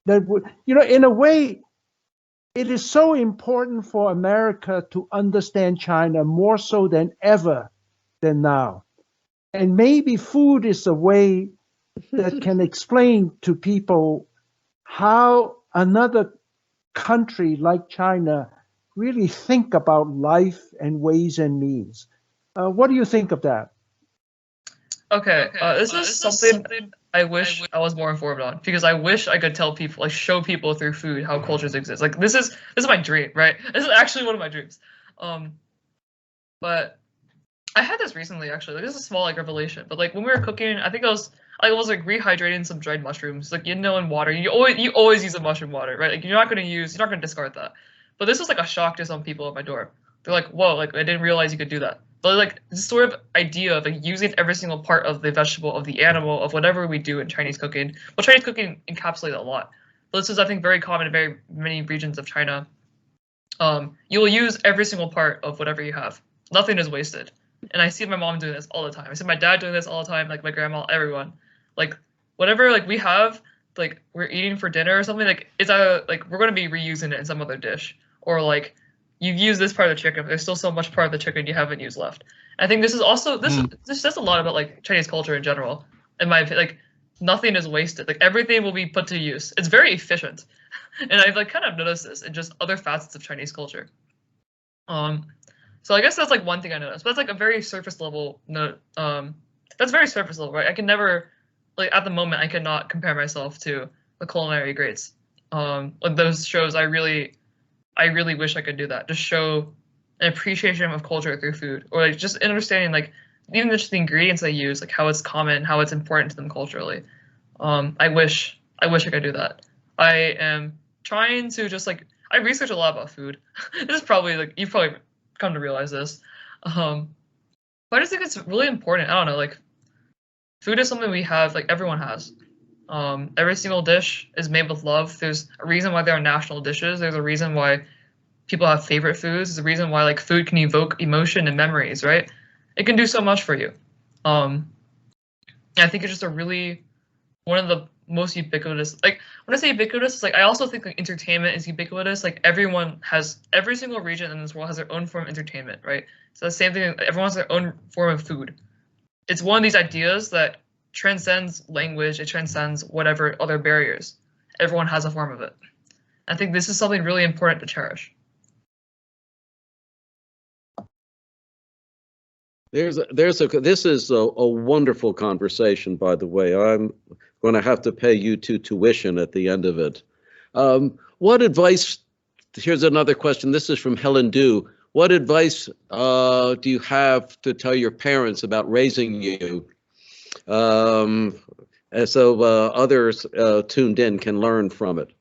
you know, in a way, it is so important for America to understand China more so than ever than now. And maybe food is a way that can explain to people how another country like China really think about life and ways and means. What do you think of that? Okay, this is something I wish I was more informed on, because I wish I could tell people, like show people through food how cultures exist. Like this is my dream, right? This is actually one of my dreams. But I had this recently actually. Like this is a small like revelation, but like when we were cooking, I think I was like rehydrating some dried mushrooms. Like in water, you always use a mushroom water, right? Like you're not gonna discard that. But this was like a shock to some people at my door. They're like, whoa, like I didn't realize you could do that. But like this sort of idea of like using every single part of the vegetable, of the animal, of whatever we do in Chinese cooking. Well, Chinese cooking encapsulates a lot. But this is, I think, very common in very many regions of China. You will use every single part of whatever you have. Nothing is wasted. And I see my mom doing this all the time. I see my dad doing this all the time, like my grandma, everyone. Like whatever like we have, like we're eating for dinner or something, like it's like we're gonna be reusing it in some other dish. Or like you've used this part of the chicken, but there's still so much part of the chicken you haven't used left. I think this is also this says a lot about like Chinese culture in general. In my opinion, like nothing is wasted. Like everything will be put to use. It's very efficient. And I've like kind of noticed this in just other facets of Chinese culture. So I guess that's like one thing I noticed. But that's like a very surface level note. That's very surface level, right? I can never, like at the moment, I cannot compare myself to the culinary greats. Like those shows, I really wish I could do that. Just show an appreciation of culture through food, or like just understanding like even just the ingredients they use, like how it's common, how it's important to them culturally. I wish I could do that. I am trying to just like I research a lot about food. This is probably like you've probably come to realize this. But I just think it's really important. I don't know, like food is something we have, like everyone has. Every single dish is made with love. There's a reason why there are national dishes. There's a reason why people have favorite foods. There's a reason why like food can evoke emotion and memories, right? It can do so much for you. I think it's just a really one of the most ubiquitous. Like when I say ubiquitous, it's like I also think like entertainment is ubiquitous. Like every single region in this world has their own form of entertainment, right? So the same thing. Everyone has their own form of food. It's one of these ideas that transcends language. It transcends whatever other barriers. Everyone has a form of it. I think this is something really important to cherish. This is a wonderful conversation, by the way. I'm going to have to pay you tuition at the end of it. What advice, here's another question. This is from Helen Dew. What advice do you have to tell your parents about raising you? So others tuned in can learn from it.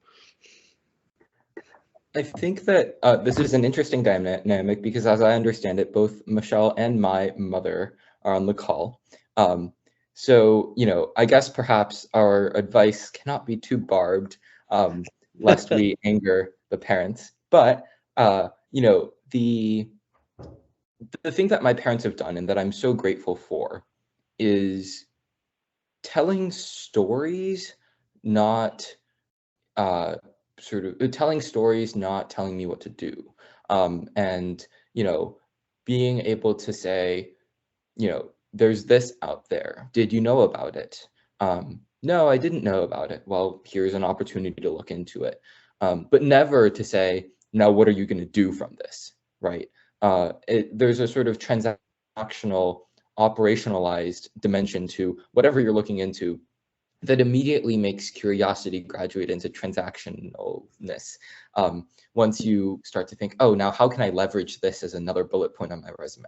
I think that this is an interesting dynamic because, as I understand it, both Michelle and my mother are on the call. So, you know, I guess perhaps our advice cannot be too barbed, lest we anger the parents. But, you know, the thing that my parents have done and that I'm so grateful for is telling stories, not sort of telling stories, not telling me what to do. And, you know, being able to say, you know, there's this out there. Did you know about it? No, I didn't know about it. Well, here's an opportunity to look into it. But never to say, now what are you going to do from this, right? There's a sort of transactional operationalized dimension to whatever you're looking into that immediately makes curiosity graduate into transactionalness. Once you start to think, oh, now how can I leverage this as another bullet point on my resume?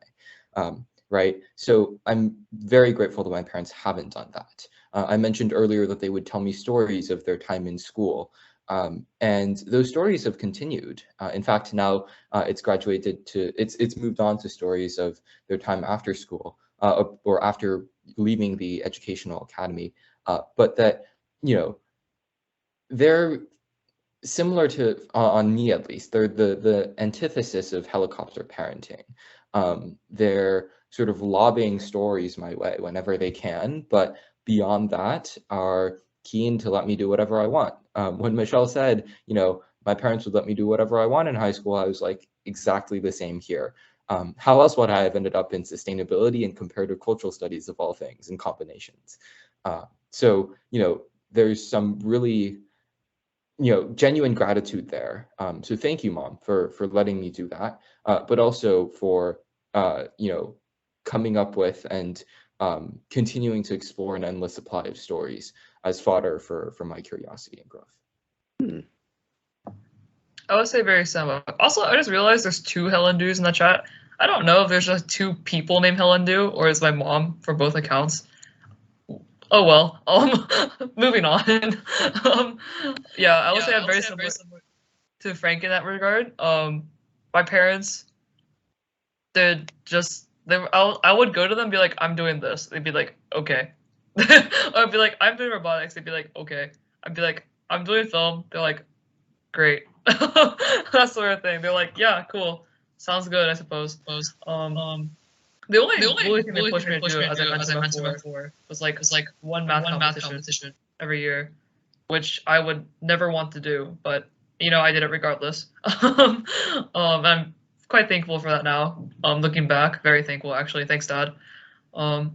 Right? So I'm very grateful that my parents haven't done that. I mentioned earlier that they would tell me stories of their time in school. And those stories have continued. In fact, now it's graduated to, it's moved on to stories of their time after school or after leaving the educational academy. But that, you know, they're similar to, on me at least, they're the antithesis of helicopter parenting. They're sort of lobbing stories my way whenever they can, but beyond that are keen to let me do whatever I want. When Michelle said, you know, my parents would let me do whatever I want in high school, I was like, exactly the same here. How else would I have ended up in sustainability and comparative cultural studies of all things and combinations? So, you know, there's some really, you know, genuine gratitude there. So thank you, Mom, for letting me do that, but also for, you know, coming up with and continuing to explore an endless supply of stories as fodder for my curiosity and growth. I would say very similar. Also, I just realized there's 2 Helen Dews in the chat. I don't know if there's just 2 people named Helen Dew or is my mom for both accounts. Oh well. Moving on. Yeah, I would say I'm very similar to Frank in that regard. My parents, I would go to them and be like, I'm doing this. They'd be like, okay. I'd be like, I'm doing robotics. They'd be like, okay. I'd be like, I'm doing film. They're like, great. That sort of thing. They're like, yeah, cool. Sounds good, I suppose. The only really thing they pushed me to do, as I mentioned before, was like one math competition every year, which I would never want to do, but you know, I did it regardless. I'm quite thankful for that now. Looking back, very thankful actually. Thanks, Dad. But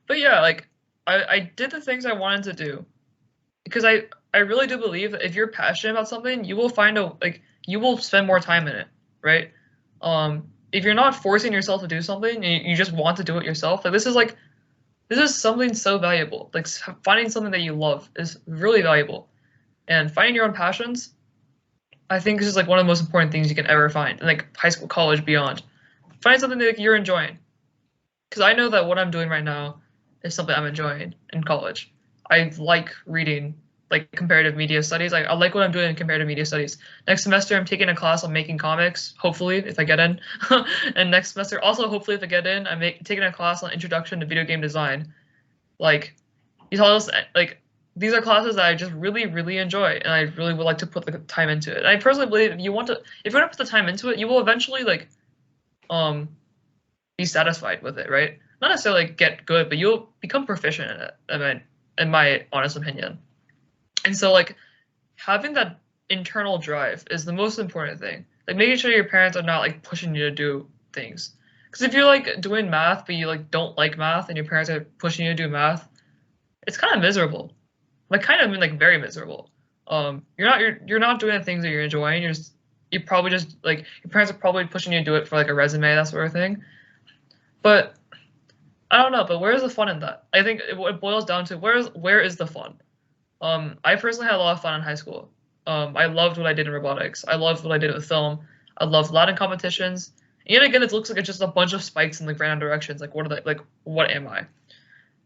yeah, like I did the things I wanted to do because I really do believe that if you're passionate about something, you will find you will spend more time in it, right? If you're not forcing yourself to do something, you just want to do it yourself. Like this is something so valuable. Like finding something that you love is really valuable, and finding your own passions, I think this is like one of the most important things you can ever find in like high school, college, beyond. Find something that you're enjoying, because I know that what I'm doing right now is something I'm enjoying in college. I like reading like comparative media studies. I like what I'm doing in comparative media studies. Next semester, I'm taking a class on making comics, hopefully, if I get in. And next semester, also hopefully if I get in, I'm taking a class on introduction to video game design. Like, you tell us, like, these are classes that I just really, really enjoy, and I really would like to put the time into it. And I personally believe if you're gonna put the time into it, you will eventually like, be satisfied with it, right? Not necessarily like, get good, but you'll become proficient in it. I mean, in my honest opinion. And so like having that internal drive is the most important thing. Like making sure your parents are not like pushing you to do things. Because if you're like doing math but you like don't like math and your parents are pushing you to do math, it's kind of miserable. Like kind of like very miserable. You're not doing the things that you're enjoying. You probably just like your parents are probably pushing you to do it for like a resume, that sort of thing. But I don't know. But where's the fun in that? I think it boils down to where is the fun? I personally had a lot of fun in high school. I loved what I did in robotics. I loved what I did with film. I loved Latin competitions. And again, it looks like it's just a bunch of spikes in like random directions. Like what are they? Like what am I?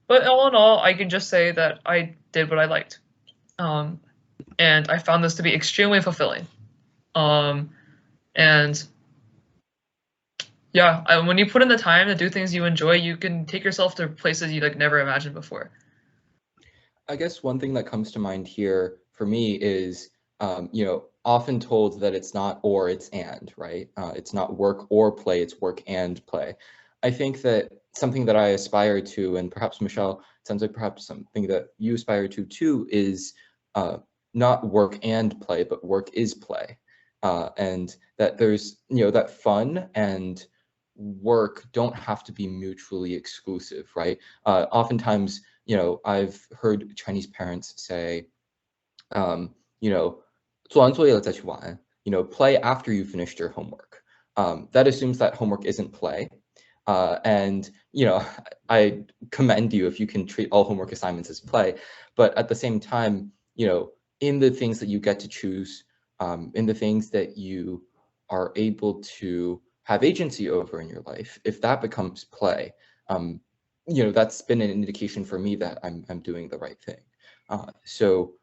But all in all, I can just say that I did what I liked, and I found this to be extremely fulfilling. And yeah, when you put in the time to do things you enjoy, you can take yourself to places you like never imagined before. I guess one thing that comes to mind here for me is, you know, often told that it's not or, it's and, right? It's not work or play, it's work and play. I think that something that I aspire to, and perhaps Michelle, it sounds like perhaps something that you aspire to too, is not work and play, but work is play. And that there's, you know, that fun and work don't have to be mutually exclusive, right? Oftentimes, you know, I've heard Chinese parents say, you know, 做完作业了再去玩, you know, play after you finished your homework. That assumes that homework isn't play. And, I commend you if you can treat all homework assignments as play. But at the same time, in the things that you get to choose, in the things that you are able to have agency over in your life, if that becomes play, that's been an indication for me that I'm doing the right thing. So,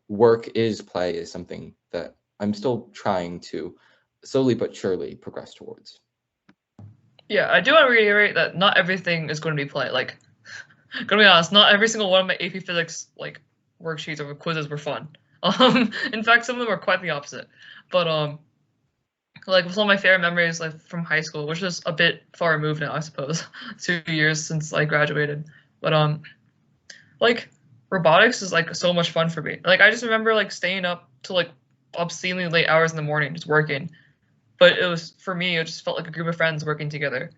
work is play is something that I'm still trying to slowly but surely progress towards. Yeah, I do want to reiterate that not everything is going to be play. Like, gonna be honest, not every single one of my AP Physics worksheets or quizzes were fun. In fact, some of them were quite the opposite. But some of my favorite memories from high school, which is a bit far removed now, I suppose, 2 years since I graduated. But robotics is so much fun for me. I just remember staying up to obscenely late hours in the morning just working. But it was, for me, it just felt like a group of friends working together.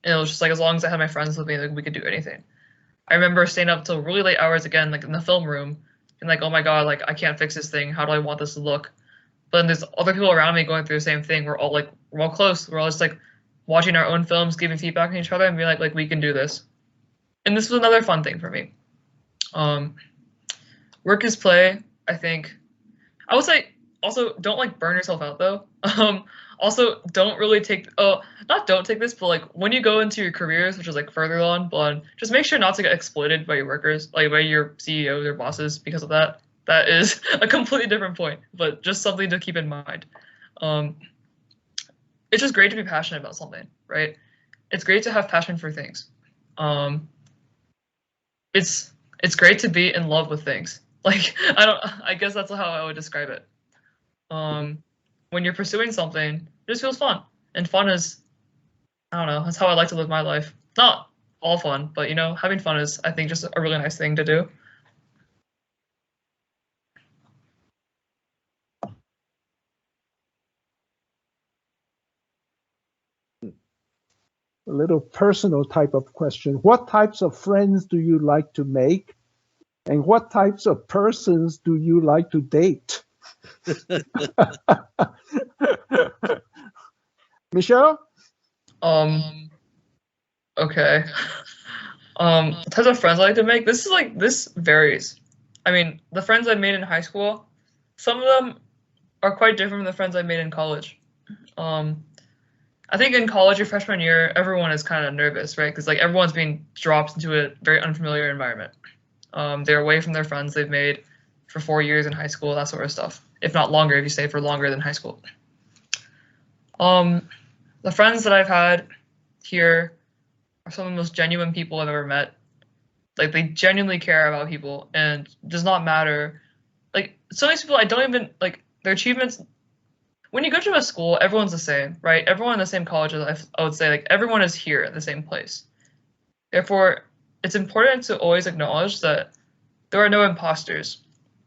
And it was just as long as I had my friends with me, we could do anything. I remember staying up till really late hours again, in the film room, and oh my god, I can't fix this thing. How do I want this to look? But then there's other people around me going through the same thing. We're all close. We're all just watching our own films, giving feedback on each other, and being like we can do this. And this was another fun thing for me. Work is play, I think. I would say also don't burn yourself out though. Also don't really take don't take this, but when you go into your careers, which is further on, but just make sure not to get exploited by your workers, by your CEOs or bosses because of that. That is a completely different point, but just something to keep in mind. It's just great to be passionate about something, right? It's great to have passion for things. It's great to be in love with things. I guess that's how I would describe it. When you're pursuing something, it just feels fun. And fun is, I don't know, that's how I like to live my life. Not all fun, but having fun is, I think, just a really nice thing to do. A little personal type of question. What types of friends do you like to make? And what types of persons do you like to date? Michelle? Okay. Types of friends I like to make. This varies. I mean, the friends I made in high school, some of them are quite different from the friends I made in college. I think in college, your freshman year, everyone is kind of nervous, right? Because everyone's being dropped into a very unfamiliar environment. They're away from their friends they've made for 4 years in high school, that sort of stuff. If not longer, if you stay for longer than high school. The friends that I've had here are some of the most genuine people I've ever met. They genuinely care about people, and it does not matter. Some of these people I don't even their achievements. When you go to a school, everyone's the same, right? Everyone in the same college, I would say, everyone is here at the same place. Therefore, it's important to always acknowledge that there are no imposters,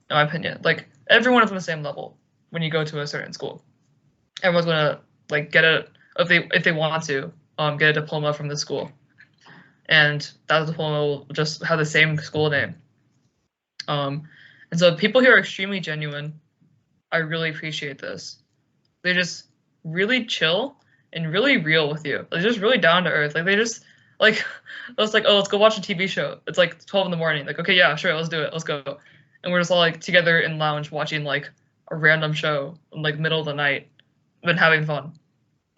in my opinion. Everyone is on the same level when you go to a certain school. Everyone's gonna get if they want to get a diploma from the school, and that diploma will just have the same school name. And so people here are extremely genuine. I really appreciate this. They're just really chill and really real with you. They're just really down to earth. They just it's oh, let's go watch a TV show. It's 12 in the morning. Okay, yeah, sure, let's do it. Let's go. And we're just all together in lounge watching a random show in middle of the night, but having fun.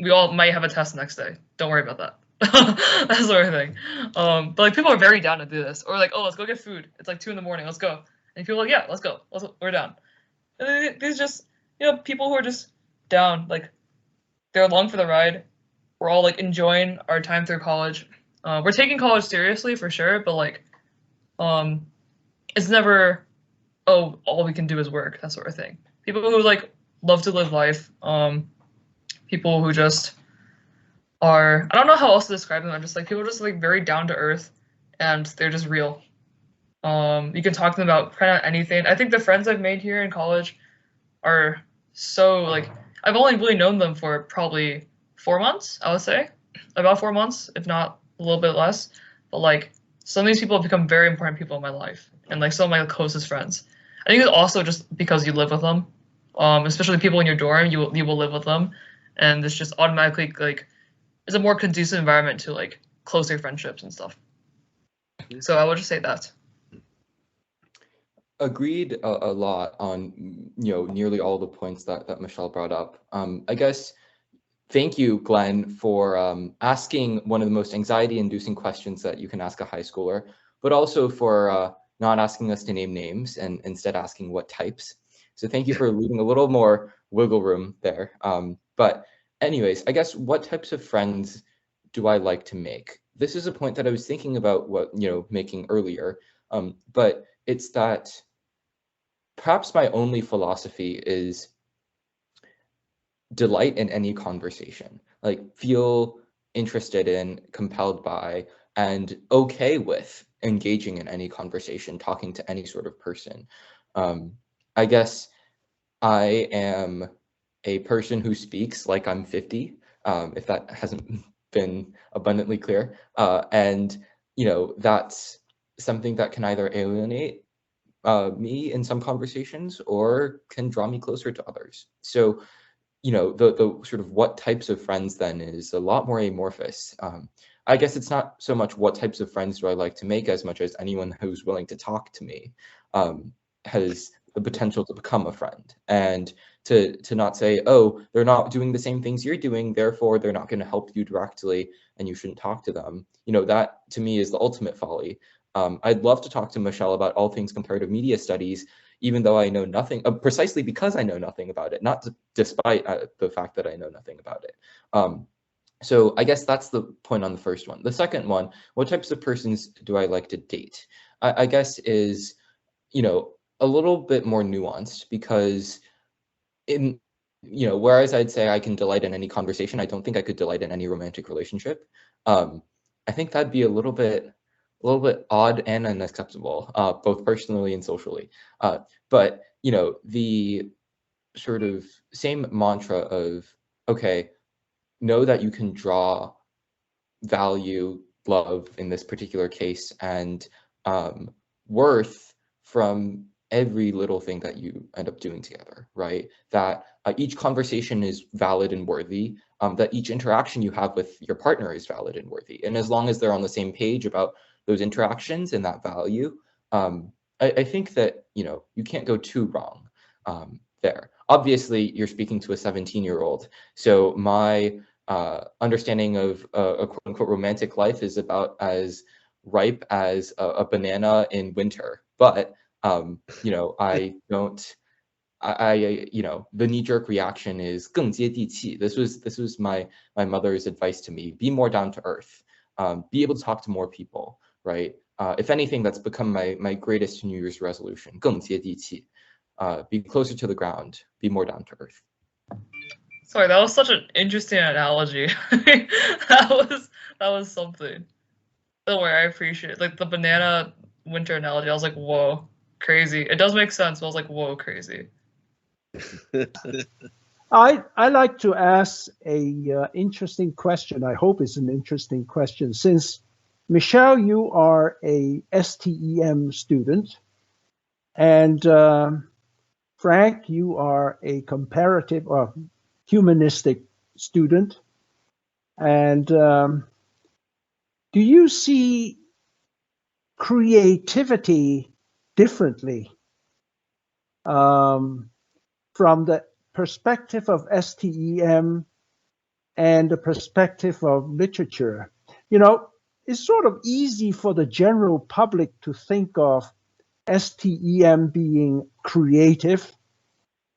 We all might have a test next day. Don't worry about that. That sort of thing. But people are very down to do this. Or oh, let's go get food. It's 2 in the morning. Let's go. And people are yeah, let's go. We're down. And these just people who are just down. They're along for the ride. We're all enjoying our time through college. We're taking college seriously for sure, but it's never all we can do is work, that sort of thing. People who love to live life. People who just are, I don't know how else to describe them. I'm just people just very down to earth, and they're just real. You can talk to them about kind of anything. I think the friends I've made here in college are so I've only really known them for probably 4 months, I would say. About 4 months, if not a little bit less. But some of these people have become very important people in my life, and some of my closest friends. I think it's also just because you live with them. Especially people in your dorm, you will live with them, and it's just automatically it's a more conducive environment to like closer friendships and stuff. So I would just say that. Agreed a lot on, nearly all the points that Michelle brought up. I guess, thank you, Glenn, for asking one of the most anxiety-inducing questions that you can ask a high schooler, but also for not asking us to name names and instead asking what types. So thank you for leaving a little more wiggle room there. But anyways, I guess, what types of friends do I like to make? This is a point that I was thinking about making earlier, but it's that perhaps my only philosophy is delight in any conversation, like feel interested in, compelled by, and okay with engaging in any conversation, talking to any sort of person. I guess I am a person who speaks like I'm 50, if that hasn't been abundantly clear. And, that's something that can either alienate me in some conversations or can draw me closer to others. So, the sort of what types of friends then is a lot more amorphous. I guess it's not so much what types of friends do I like to make as much as anyone who's willing to talk to me has the potential to become a friend, and to not say, oh, they're not doing the same things you're doing, therefore they're not going to help you directly and you shouldn't talk to them. That to me is the ultimate folly. I'd love to talk to Michelle about all things comparative media studies, even though I know nothing, precisely because I know nothing about it, not despite the fact that I know nothing about it. So I guess that's the point on the first one. The second one, what types of persons do I like to date? I guess is, a little bit more nuanced, because whereas I'd say I can delight in any conversation, I don't think I could delight in any romantic relationship. I think that'd be a little bit odd and unacceptable, both personally and socially. But the sort of same mantra of, okay, know that you can draw value, love in this particular case, and worth from every little thing that you end up doing together, right? That each conversation is valid and worthy, that each interaction you have with your partner is valid and worthy. And as long as they're on the same page about those interactions and that value, I think that, you can't go too wrong there. Obviously, you're speaking to a 17-year-old. So my understanding of a quote unquote romantic life is about as ripe as a banana in winter. But, I don't, the knee-jerk reaction is 更接地气. This was my mother's advice to me. Be more down to earth. Be able to talk to more people, right? If anything, that's become my greatest New Year's resolution. 更接地气. Be closer to the ground. Be more down to earth. Sorry, that was such an interesting analogy. that was something. Don't worry, I appreciate it. Like the banana winter analogy. I was like, whoa, crazy. It does make sense, but I was like, whoa, crazy. I like to ask a interesting question. I hope it's an interesting question. Since Michelle, you are a STEM student, and Frank, you are a comparative or humanistic student, and do you see creativity differently from the perspective of STEM and the perspective of literature? It's sort of easy for the general public to think of STEM being creative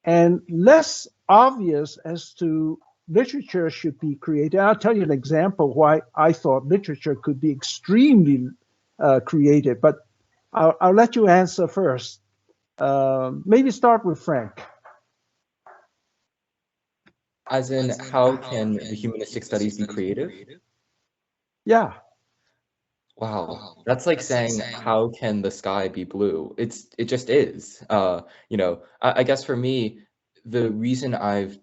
and less obvious as to literature should be creative. I'll tell you an example why I thought literature could be extremely creative, but I'll let you answer first. Maybe start with Frank. As in, how can the humanistic studies be creative? Yeah. Wow, that's like saying, how can the sky be blue? It just is. I guess for me, the reason I've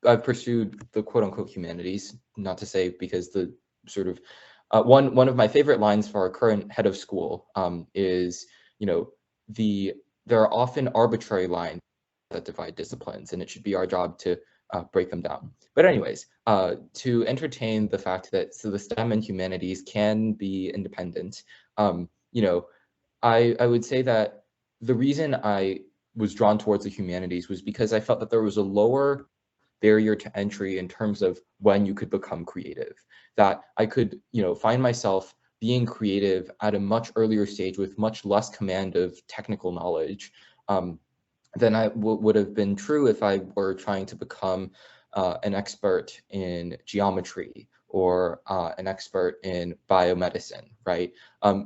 pursued the quote unquote humanities, not to say because the sort of one of my favorite lines for our current head of school is, there are often arbitrary lines that divide disciplines, and it should be our job to break them down. But anyways, to entertain the fact that the STEM and humanities can be independent, you know, I would say that the reason I was drawn towards the humanities was because I felt that there was a lower barrier to entry in terms of when you could become creative, that I could, you know, find myself being creative at a much earlier stage with much less command of technical knowledge than I would have been true if I were trying to become an expert in geometry or an expert in biomedicine, right?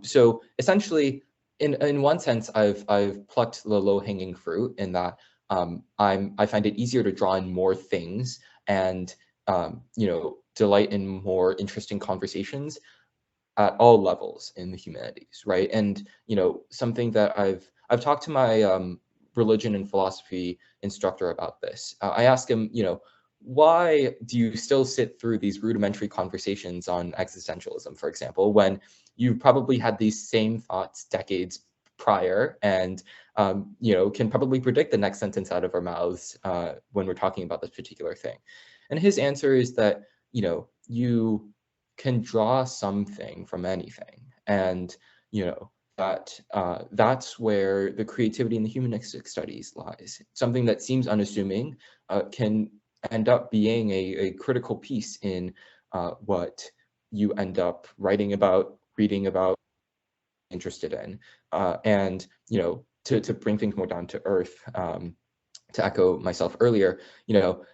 So essentially, in one sense, I've plucked the low-hanging fruit in that I find it easier to draw in more things and you know, delight in more interesting conversations at all levels in the humanities, right? And you know, something that I've talked to my religion and philosophy instructor about this. I asked him, you know, why do you still sit through these rudimentary conversations on existentialism, for example, when you probably had these same thoughts decades prior and you know, can probably predict the next sentence out of our mouths when we're talking about this particular thing? And his answer is that, you know, you can draw something from anything, and you know that that's where the creativity in the humanistic studies lies. Something that seems unassuming can end up being a critical piece in what you end up writing about, reading about, interested in, and you know, to bring things more down to earth. To echo myself earlier, you know,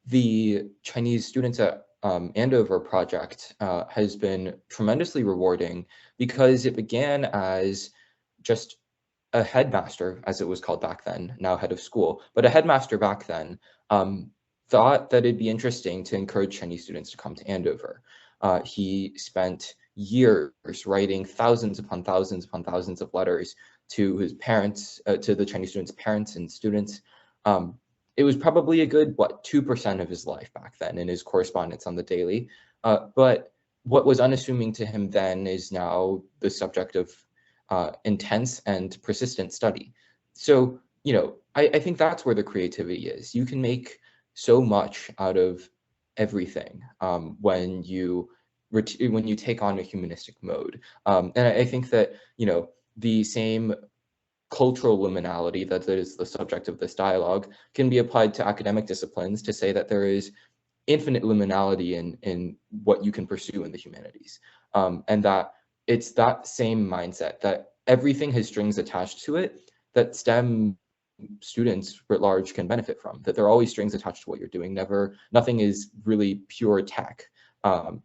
the Chinese students at Andover project has been tremendously rewarding because it began as just a headmaster, as it was called back then, now head of school, but a headmaster back then thought that it'd be interesting to encourage Chinese students to come to Andover. He spent years writing thousands upon thousands upon thousands of letters to his parents, to the Chinese students' parents and students. It was probably a good, 2% of his life back then in his correspondence on the daily. But what was unassuming to him then is now the subject of intense and persistent study. So, you know, I think that's where the creativity is. You can make so much out of everything when you take on a humanistic mode. And I think that, you know, the same cultural liminality that is the subject of this dialogue can be applied to academic disciplines to say that there is infinite liminality in what you can pursue in the humanities. And that it's that same mindset that everything has strings attached to it that STEM students writ large can benefit from, that there are always strings attached to what you're doing. Nothing is really pure tech,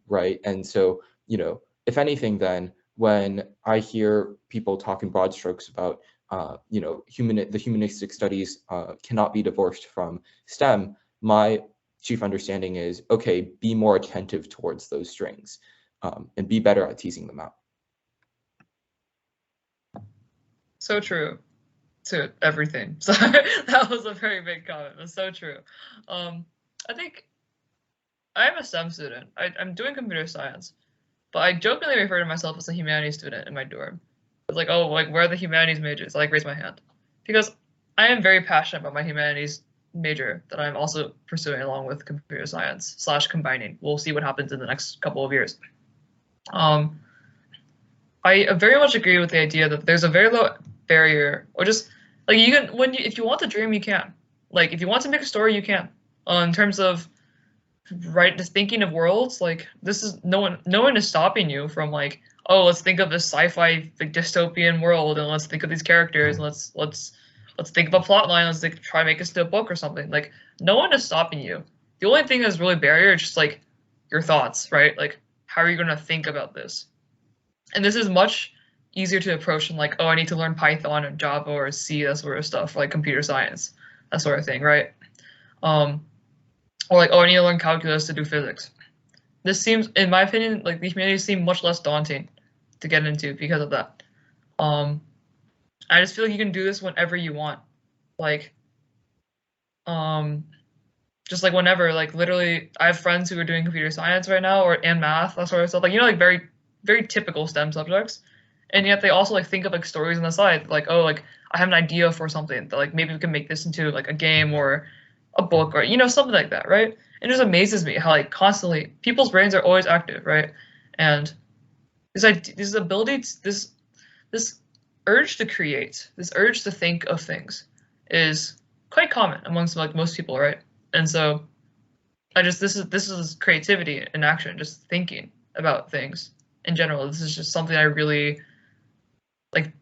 right? And so, you know, if anything, then when I hear people talk in broad strokes about you know, the humanistic studies cannot be divorced from STEM, my chief understanding is, okay, be more attentive towards those strings and be better at teasing them out. So true to everything. So that was a very big comment. It's so true. I think I'm a STEM student. I'm doing computer science, but I jokingly refer to myself as a humanities student in my dorm. It's like, oh, like, where are the humanities majors? I like raise my hand because I am very passionate about my humanities major that I'm also pursuing along with computer science / combining. We'll see what happens in the next couple of years. I very much agree with the idea that there's a very low barrier, or just like you can, if you want to dream, you can. Like if you want to make a story, you can. In terms of just thinking of worlds, like this is no one is stopping you from like, oh, let's think of this sci-fi like dystopian world and let's think of these characters and let's think of a plot line, let's like, try to make this into a book or something. Like no one is stopping you. The only thing that's really barrier is just like your thoughts, right? Like how are you going to think about this? And this is much easier to approach than like, oh, I need to learn Python or Java or C, that sort of stuff, like computer science, that sort of thing, right? Or like, oh, I need to learn calculus to do physics. This seems, in my opinion, like the humanities seem much less daunting to get into because of that. I just feel like you can do this whenever you want. Like, just like whenever, like literally, I have friends who are doing computer science right now and math, that sort of stuff. Like, you know, like very, very typical STEM subjects. And yet they also like think of like stories on the side, like, oh, like I have an idea for something that like maybe we can make this into like a game or, a book or, something like that, right? It just amazes me how like constantly people's brains are always active, right? And this ability, this urge to create, this urge to think of things is quite common amongst like most people, right? And so this is creativity in action, just thinking about things in general. This is just something I really like.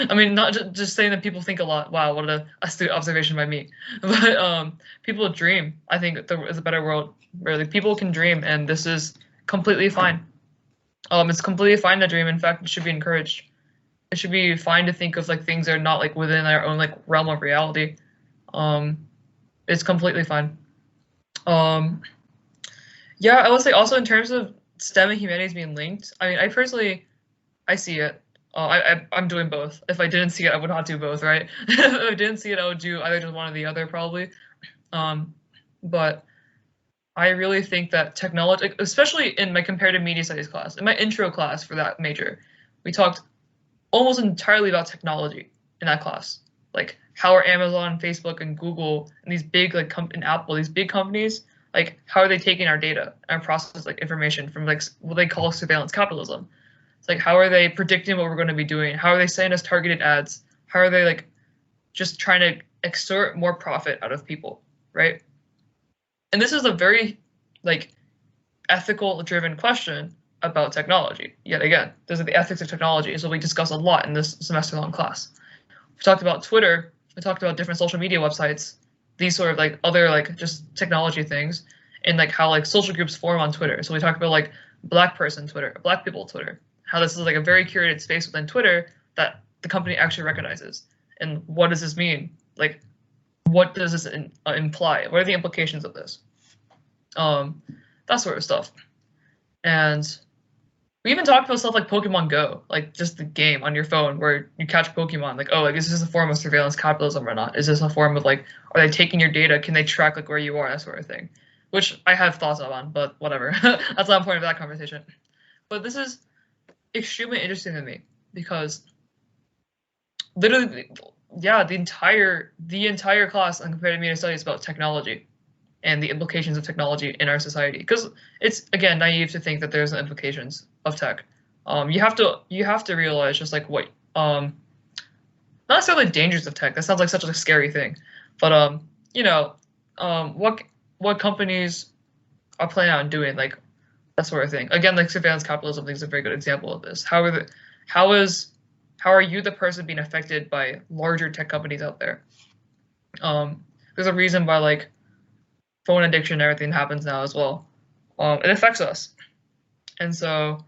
I mean, not just saying that people think a lot. Wow, what an astute observation by me. But people dream. I think there is a better world where like, people can dream, and this is completely fine. It's completely fine to dream. In fact, it should be encouraged. It should be fine to think of like things that are not like within our own like realm of reality. It's completely fine. Yeah, I will say also in terms of STEM and humanities being linked. I mean, I see it. I'm doing both. If I didn't see it, I would not do both, right? If I didn't see it, I would do either just one or the other, probably. But I really think that technology, especially in my comparative media studies class, in my intro class for that major, we talked almost entirely about technology in that class. Like how are Amazon, Facebook, and Google, and these big like and Apple, these big companies, like how are they taking our data and process like information from like what they call surveillance capitalism? It's like how are they predicting what we're going to be doing? How are they sending us targeted ads? How are they like just trying to extort more profit out of people, right? And this is a very like ethical driven question about technology. Yet again, those are the ethics of technology, is what we discuss a lot in this semester-long class. We talked about Twitter. We talked about different social media websites, these sort of like other like just technology things, and like how like social groups form on Twitter. So we talked about like Black person Twitter, Black people Twitter, how this is like a very curated space within Twitter that the company actually recognizes. And what does this mean? Like, what does this imply? What are the implications of this? That sort of stuff. And we even talked about stuff like Pokemon Go, like just the game on your phone where you catch Pokemon. Like, oh, like is this a form of surveillance capitalism or not? Is this a form of like, are they taking your data? Can they track like where you are, that sort of thing? Which I have thoughts on, but whatever. That's not the point of that conversation. But this is extremely interesting to me because literally, yeah, the entire class on comparative media studies is about technology and the implications of technology in our society. Because it's, again, naive to think that there's no implications of tech. You have to realize just like what not necessarily dangers of tech. That sounds like such a scary thing, but what companies are planning on doing, like that sort of thing. Again, like surveillance capitalism, I think is a very good example of this. How are you the person being affected by larger tech companies out there? There's a reason why like phone addiction and everything happens now as well. It affects us. And so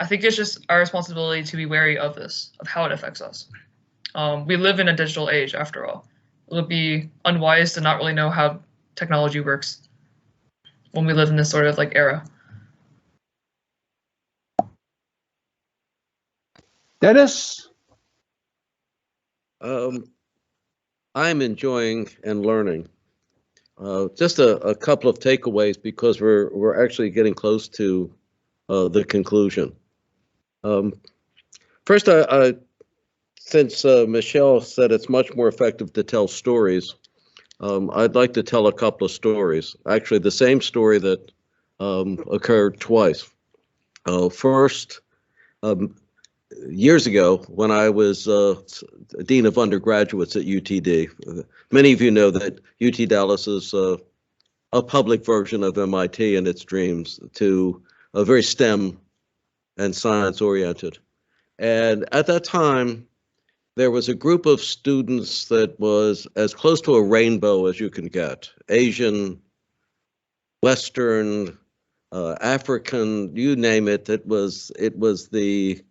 I think it's just our responsibility to be wary of this, of how it affects us. We live in a digital age, after all. It would be unwise to not really know how technology works when we live in this sort of like era. Dennis? I'm enjoying and learning. Just a couple of takeaways because we're actually getting close to the conclusion. First, since Michelle said it's much more effective to tell stories, I'd like to tell a couple of stories. Actually, the same story that occurred twice. First, years ago, when I was Dean of Undergraduates at UTD, many of you know that UT Dallas is a public version of MIT and its dreams to a very STEM and science oriented. And at that time, there was a group of students that was as close to a rainbow as you can get. Asian, Western, African, you name it. It was the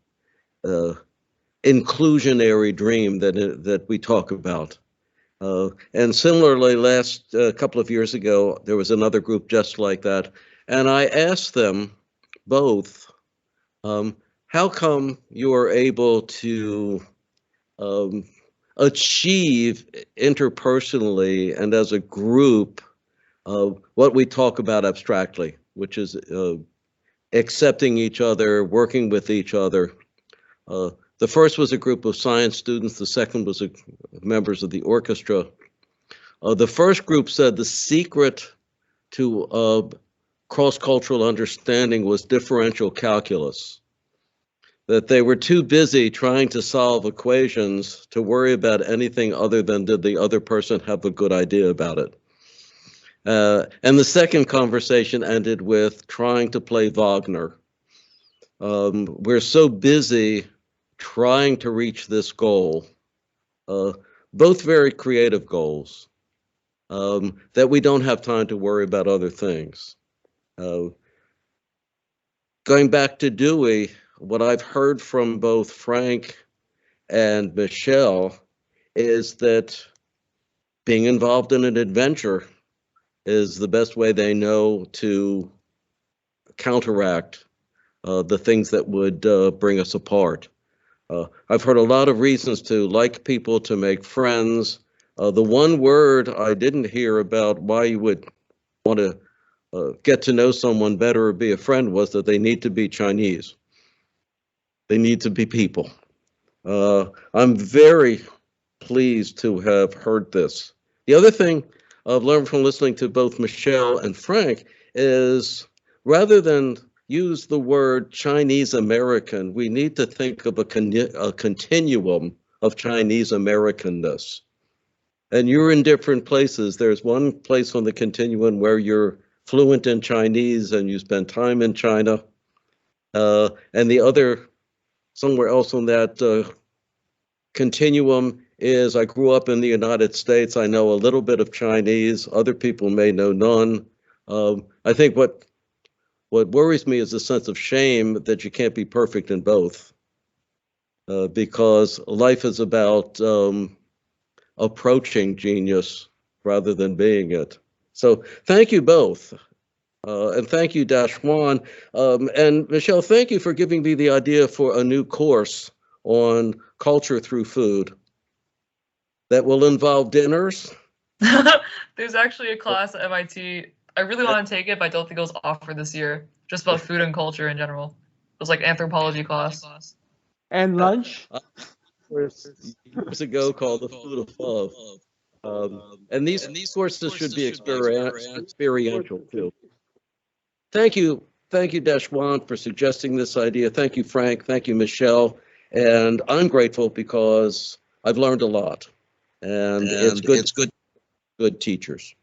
inclusionary dream that we talk about. And similarly, last couple of years ago, there was another group just like that. And I asked them both, how come you are able to achieve interpersonally and as a group what we talk about abstractly, which is accepting each other, working with each other. The first was a group of science students. The second was members of the orchestra. The first group said the secret to cross-cultural understanding was differential calculus, that they were too busy trying to solve equations to worry about anything other than did the other person have a good idea about it. And the second conversation ended with trying to play Wagner. We're so busy trying to reach this goal, both very creative goals, that we don't have time to worry about other things. Going back to Dewey, what I've heard from both Frank and Michelle is that being involved in an adventure is the best way they know to counteract the things that would bring us apart. I've heard a lot of reasons to like people, to make friends. The one word I didn't hear about why you would want to get to know someone better or be a friend was that they need to be Chinese. They need to be people. I'm very pleased to have heard this. The other thing I've learned from listening to both Michelle and Frank is rather than use the word Chinese American, we need to think of a continuum of Chinese Americanness. And you're in different places. There's one place on the continuum where you're fluent in Chinese and you spend time in China, and the other somewhere else on that continuum is I grew up in the United States. I know a little bit of Chinese. Other people may know none. I think what worries me is a sense of shame that you can't be perfect in both, because life is about approaching genius rather than being it. So thank you both. And thank you, Dashwan. And Michelle, thank you for giving me the idea for a new course on culture through food that will involve dinners. There's actually a class at MIT. I really want to take it, but I don't think it was offered this year. Just about food and culture in general. It was like anthropology class. And lunch? Years ago called the Food of Love. And these courses should be experiential too. Thank you, Dashwan, for suggesting this idea. Thank you, Frank. Thank you, Michelle. And I'm grateful because I've learned a lot, and it's good teachers.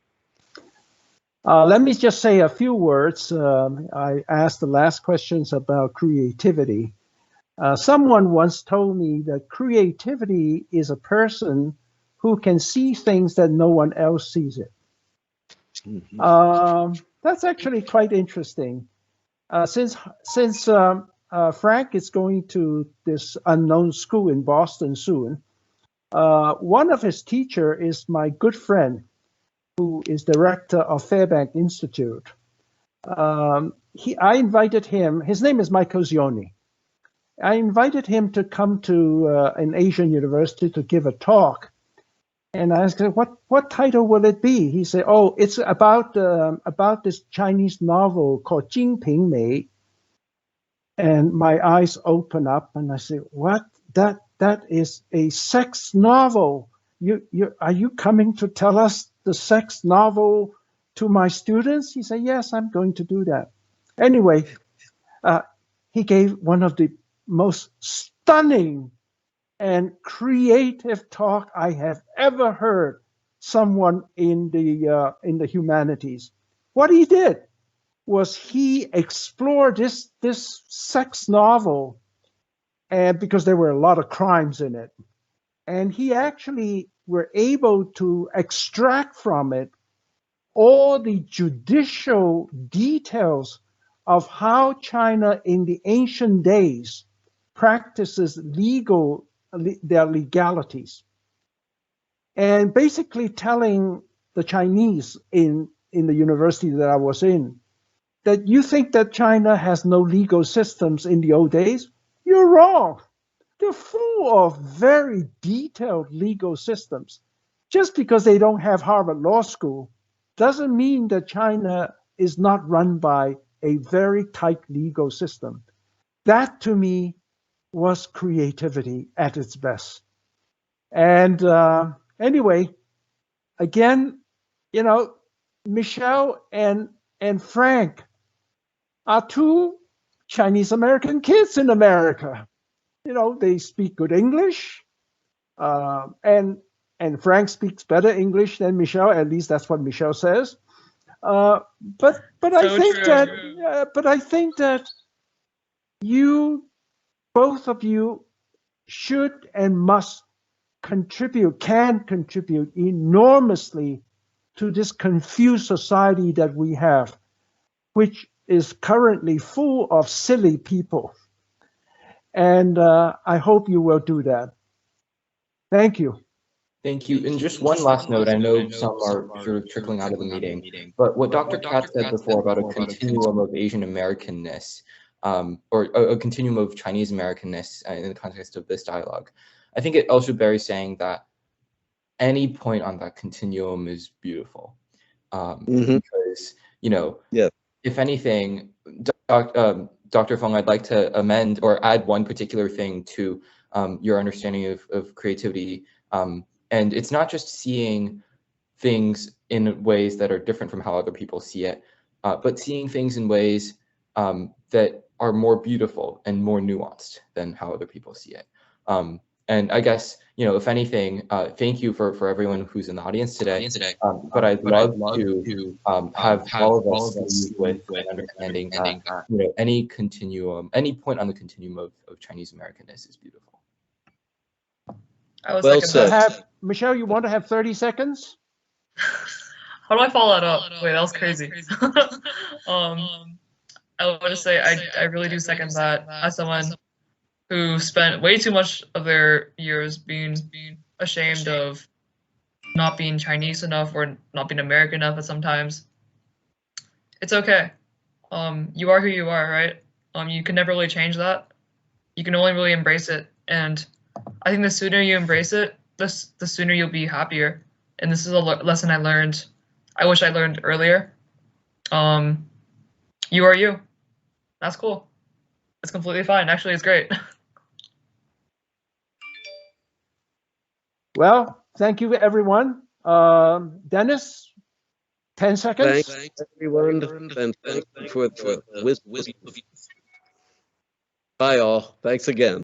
Let me just say a few words. I asked the last questions about creativity. Someone once told me that creativity is a person who can see things that no one else sees it. That's actually quite interesting. Since Frank is going to this unknown school in Boston soon, one of his teachers is my good friend, who is director of Fairbank Institute. I invited him. His name is Michael Zioni. I invited him to come to an Asian university to give a talk. And I asked him, what title will it be? He said, oh, it's about this Chinese novel called Jing Ping Mei. And my eyes open up and I said, what? That is a sex novel. Are you coming to tell us the sex novel to my students? He said, yes, I'm going to do that. Anyway, he gave one of the most stunning and creative talk I have ever heard someone in the humanities. What he did was he explored this sex novel, and because there were a lot of crimes in it, and he actually were able to extract from it all the judicial details of how China in the ancient days practices their legalities, and basically telling the Chinese in the university that I was in that you think that China has no legal systems in the old days. You're wrong. They're full of very detailed legal systems. Just because they don't have Harvard Law School doesn't mean that China is not run by a very tight legal system. That to me was creativity at its best. And anyway, again, Michelle and Frank are two Chinese American kids in America. They speak good English, and Frank speaks better English than Michelle. At least that's what Michelle says. But I think that both of you should and must can contribute enormously to this confused society that we have, which is currently full of silly people. And I hope you will do that. Thank you. Thank you. And just one last note, I know some are sort of trickling out of the meeting, but what Dr. Katz said before about a continuum of Asian Americanness, or a continuum of Chinese Americanness in the context of this dialogue, I think it also bears saying that any point on that continuum is beautiful. Because, if anything, Dr. Feng, I'd like to amend or add one particular thing to your understanding of creativity. And it's not just seeing things in ways that are different from how other people see it, but seeing things in ways that are more beautiful and more nuanced than how other people see it. And I guess, if anything, thank you for everyone who's in the audience today. But I'd love to have all of us leave with an understanding that, any continuum, any point on the continuum of Chinese Americanness is beautiful. Well said. Michelle, you want to have 30 seconds? How do I follow that up? Wait, that was crazy. I want to say I really do second that as someone who spent way too much of their years being ashamed of not being Chinese enough or not being American enough at sometimes. It's okay. You are who you are, right? You can never really change that. You can only really embrace it. And I think the sooner you embrace it, the sooner you'll be happier. And this is a lesson I learned. I wish I learned earlier. You are you. That's cool. It's completely fine. Actually, it's great. Well, thank you, everyone. Dennis, 10 seconds. Thanks, everyone. And thank you for the wisdom. Bye, all. Thanks again.